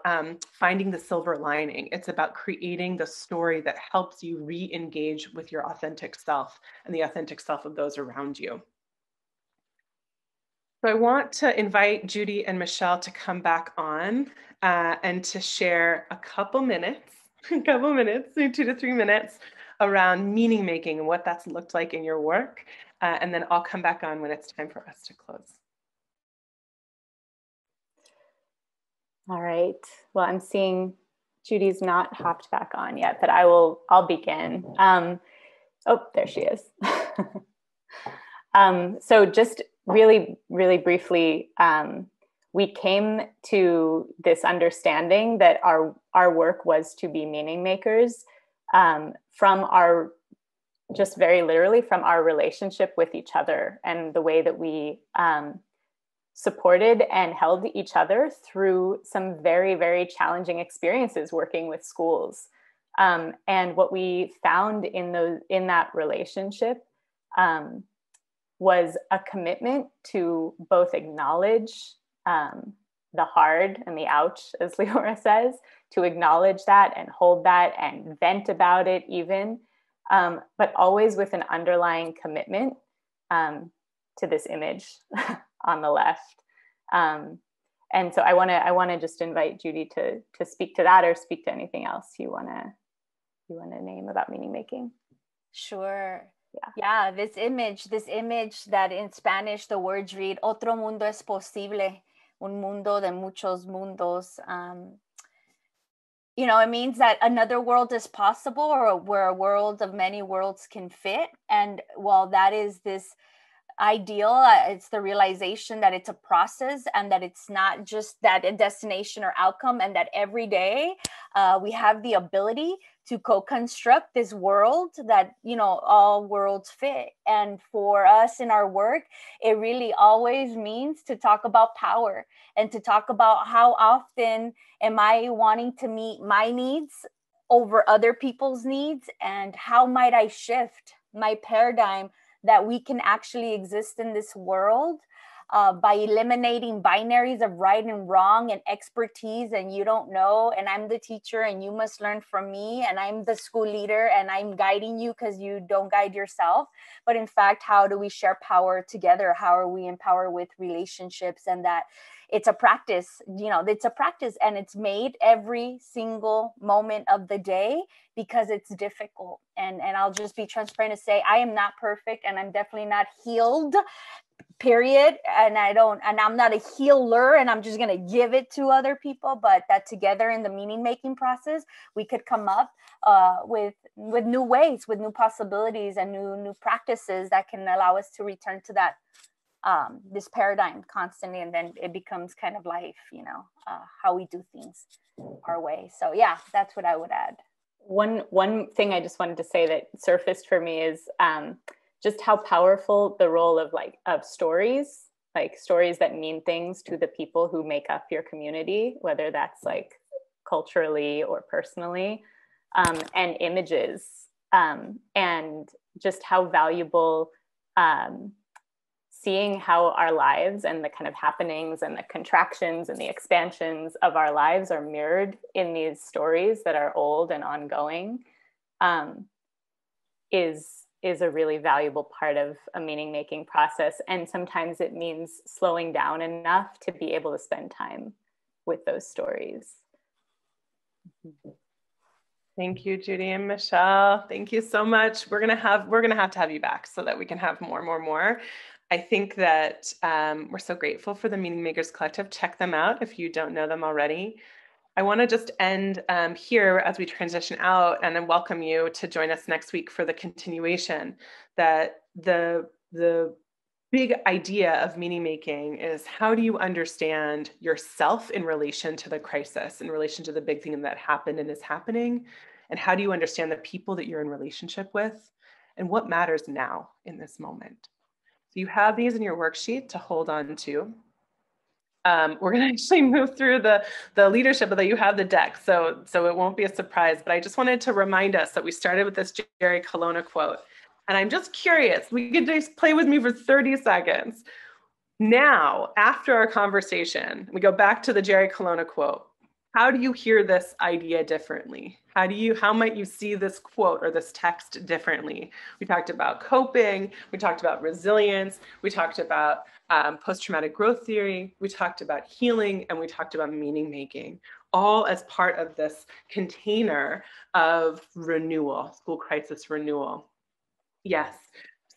finding the silver lining. It's about creating the story that helps you re-engage with your authentic self and the authentic self of those around you. So I want to invite Judee and Michelle to come back on and to share a couple minutes, 2 to 3 minutes around meaning making and what that's looked like in your work. And then I'll come back on when it's time for us to close. All right. Well, I'm seeing Judee's not hopped back on yet, but I'll begin. Oh, there she is. So just really, really briefly, we came to this understanding that our work was to be meaning makers from just very literally from our relationship with each other and the way that we supported and held each other through some very, very challenging experiences working with schools. And what we found in that relationship was a commitment to both acknowledge the hard and the ouch, as Leora says, to acknowledge that and hold that and vent about it even, but always with an underlying commitment to this image on the left. And so I want to just invite Judee to speak to that or speak to anything else you want to name about meaning making. Sure. Yeah, this image that in Spanish the words read otro mundo es posible, un mundo de muchos mundos. It means that another world is possible, or where a world of many worlds can fit. And while that is this ideal, it's the realization that it's a process and that it's not just that a destination or outcome, and that every day we have the ability to co-construct this world that, all worlds fit. And for us in our work, it really always means to talk about power and to talk about how often am I wanting to meet my needs over other people's needs, and how might I shift my paradigm that we can actually exist in this world by eliminating binaries of right and wrong and expertise and you don't know, and I'm the teacher and you must learn from me, and I'm the school leader and I'm guiding you because you don't guide yourself. But in fact, how do we share power together? How are we empowered with relationships? And that it's a practice, it's a practice, and it's made every single moment of the day because it's difficult. And I'll just be transparent to say, I am not perfect, and I'm definitely not healed, period. And I'm not a healer, and I'm just going to give it to other people, but that together in the meaning making process, we could come up with new ways, with new possibilities and new practices that can allow us to return to that this paradigm constantly, and then it becomes kind of life, how we do things our way. So yeah, that's what I would add. One thing I just wanted to say that surfaced for me is just how powerful the role of stories, like stories that mean things to the people who make up your community, whether that's like culturally or personally, and images, and just how valuable seeing how our lives and the kind of happenings and the contractions and the expansions of our lives are mirrored in these stories that are old and ongoing is a really valuable part of a meaning-making process. And sometimes it means slowing down enough to be able to spend time with those stories. Thank you, Judee and Michelle. Thank you so much. We're gonna have to have you back so that we can have more. I think that we're so grateful for the Meaning Makers Collective. Check them out if you don't know them already. I want to just end here as we transition out, and then welcome you to join us next week for the continuation. That the big idea of meaning making is, how do you understand yourself in relation to the crisis, in relation to the big thing that happened and is happening, and how do you understand the people that you're in relationship with, and what matters now in this moment. So you have these in your worksheet to hold on to. We're going to actually move through the leadership, but you have the deck, so it won't be a surprise. But I just wanted to remind us that we started with this Jerry Colonna quote. And I'm just curious, we could just play with me for 30 seconds. Now, after our conversation, we go back to the Jerry Colonna quote. How do you hear this idea differently? How might you see this quote or this text differently? We talked about coping, we talked about resilience, we talked about post-traumatic growth theory, we talked about healing, and we talked about meaning making, all as part of this container of renewal, school crisis renewal. Yes.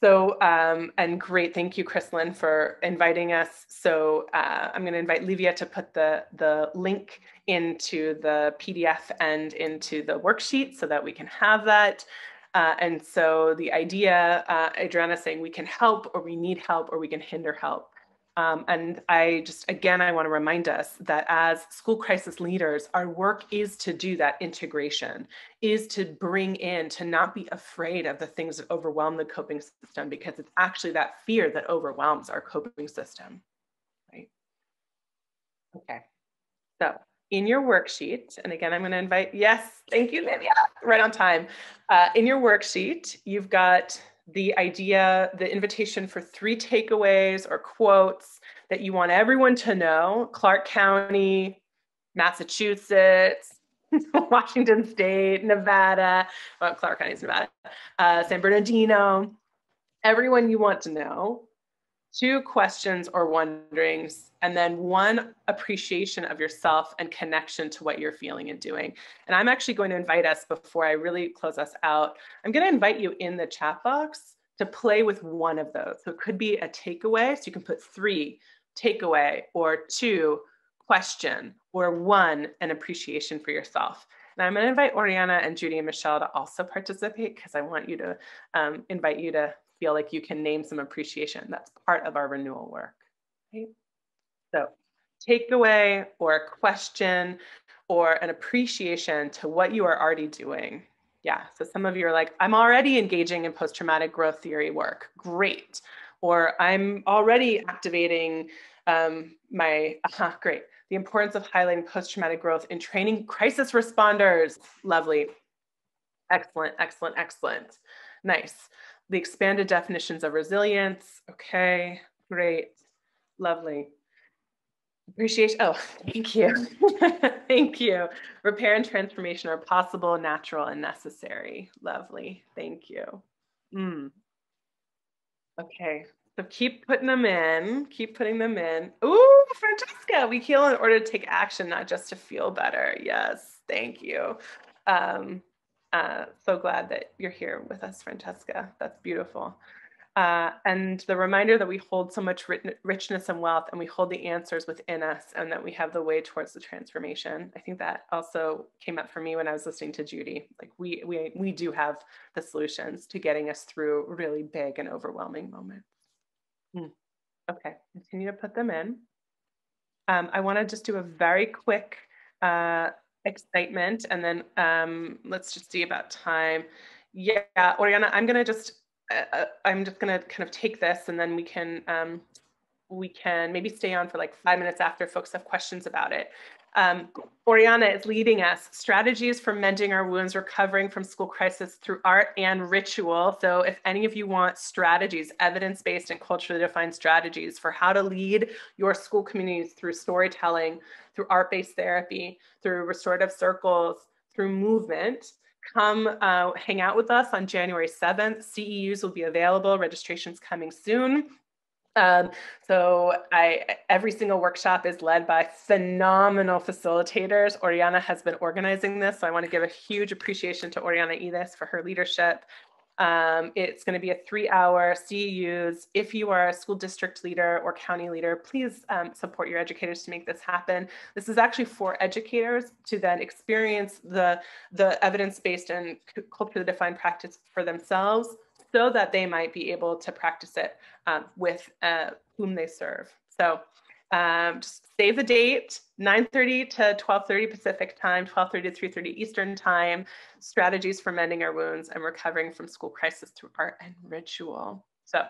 So, and great, thank you, Chrislyn, for inviting us. So I'm going to invite Livia to put the link into the PDF and into the worksheet so that we can have that. And so the idea, Adriana saying we can help, or we need help, or we can hinder help. And I want to remind us that as school crisis leaders, our work is to do that integration, is to bring in, to not be afraid of the things that overwhelm the coping system, because it's actually that fear that overwhelms our coping system, right? Okay, so in your worksheet, and again, I'm going to invite, yes, thank you, Livia, right on time. In your worksheet, you've got the idea, the invitation for 3 takeaways or quotes that you want everyone to know: Clark County, Massachusetts, Washington State, Nevada, well, Clark County is Nevada, San Bernardino, everyone you want to know. 2 questions or wonderings, and then 1 appreciation of yourself and connection to what you're feeling and doing. And I'm actually going to invite us, before I really close us out, I'm going to invite you in the chat box to play with 1 of those. So it could be a takeaway, so you can put 3, takeaway, or 2, question, or 1, an appreciation for yourself. And I'm going to invite Oriana and Judee and Michelle to also participate, because I want you to invite you to feel like you can name some appreciation. That's part of our renewal work. Right? So takeaway, or a question, or an appreciation to what you are already doing. Yeah, so some of you are like, I'm already engaging in post-traumatic growth theory work. Great. Or I'm already activating great. The importance of highlighting post-traumatic growth in training crisis responders. Lovely. Excellent, excellent, excellent. Nice. The expanded definitions of resilience. Okay, great, lovely. Appreciation, oh, thank you. Thank you. Repair and transformation are possible, natural, and necessary. Lovely, thank you. Okay, so keep putting them in, keep putting them in. Ooh, Francesca, we heal in order to take action, not just to feel better. Yes, thank you. So glad that you're here with us, Francesca. That's beautiful. And the reminder that we hold so much richness and wealth, and we hold the answers within us, and that we have the way towards the transformation. I think that also came up for me when I was listening to Judee. Like we do have the solutions to getting us through really big and overwhelming moments. Okay, continue to put them in. I want to just do a very quick excitement, and then let's just see about time. Yeah, Oriana, I'm just gonna kind of take this, and then we can maybe stay on for like 5 minutes after folks have questions about it. Oriana is leading us, strategies for mending our wounds, recovering from school crisis through art and ritual. So if any of you want strategies, evidence-based and culturally defined strategies for how to lead your school communities through storytelling, through art-based therapy, through restorative circles, through movement, come hang out with us on January 7th. CEUs will be available. Registration's coming soon. So every single workshop is led by phenomenal facilitators. Oriana has been organizing this, so I want to give a huge appreciation to Oriana Ides for her leadership. It's going to be a 3-hour CEUs. If you are a school district leader or county leader, please support your educators to make this happen. This is actually for educators to then experience the evidence-based and culturally defined practice for themselves, so that they might be able to practice it with whom they serve. So just save the date, 9:30 to 12:30 Pacific time, 12:30 to 3:30 Eastern time, strategies for mending our wounds and recovering from school crisis through art and ritual. So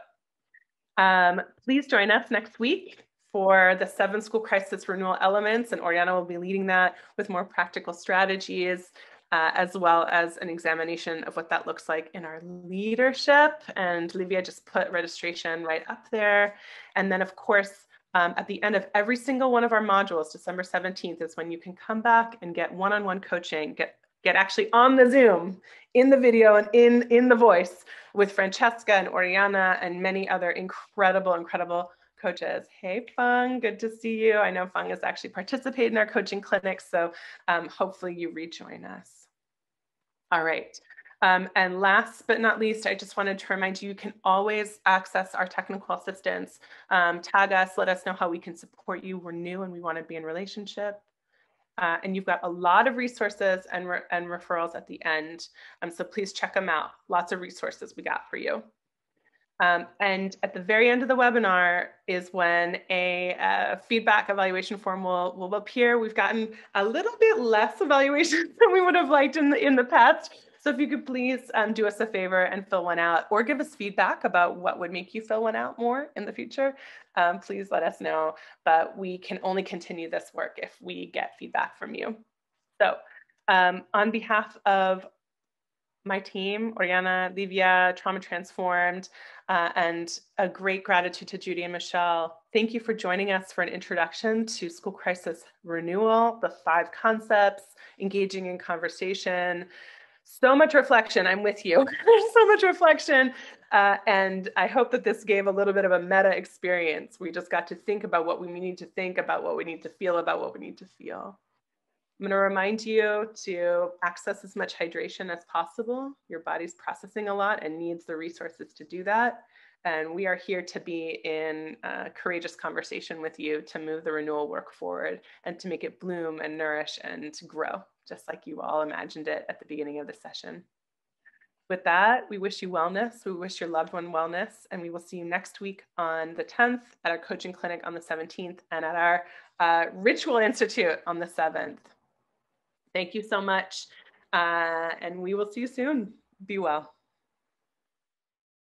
please join us next week, for the 7 school crisis renewal elements, and Oriana will be leading that with more practical strategies, as well as an examination of what that looks like in our leadership. And Livia just put registration right up there. And then of course, at the end of every single one of our modules, December 17th is when you can come back and get one-on-one coaching, get actually on the Zoom, in the video and in the voice with Francesca and Oriana and many other incredible coaches. Hey, Fung, good to see you. I know Fung has actually participated in our coaching clinics, so hopefully you rejoin us. All right. And last but not least, I just wanted to remind you, you can always access our technical assistance. Tag us, let us know how we can support you. We're new and we want to be in relationship. And you've got a lot of resources and referrals at the end. So please check them out. Lots of resources we got for you. And at the very end of the webinar is when a feedback evaluation form will appear. We've gotten a little bit less evaluations than we would have liked in the past. So if you could please do us a favor and fill one out, or give us feedback about what would make you fill one out more in the future, please let us know. But we can only continue this work if we get feedback from you. So on behalf of my team, Oriana, Livia, Trauma Transformed, and a great gratitude to Judee and Michelle. Thank you for joining us for an introduction to school crisis renewal, the 5 concepts, engaging in conversation. So much reflection, I'm with you. There's so much reflection. And I hope that this gave a little bit of a meta experience. We just got to think about what we need to think about, what we need to feel about what we need to feel. I'm going to remind you to access as much hydration as possible. Your body's processing a lot and needs the resources to do that. And we are here to be in a courageous conversation with you to move the renewal work forward and to make it bloom and nourish and grow, just like you all imagined it at the beginning of the session. With that, we wish you wellness. We wish your loved one wellness, and we will see you next week on the 10th at our coaching clinic on the 17th and at our Ritual Institute on the 7th. Thank you so much, and we will see you soon. Be well.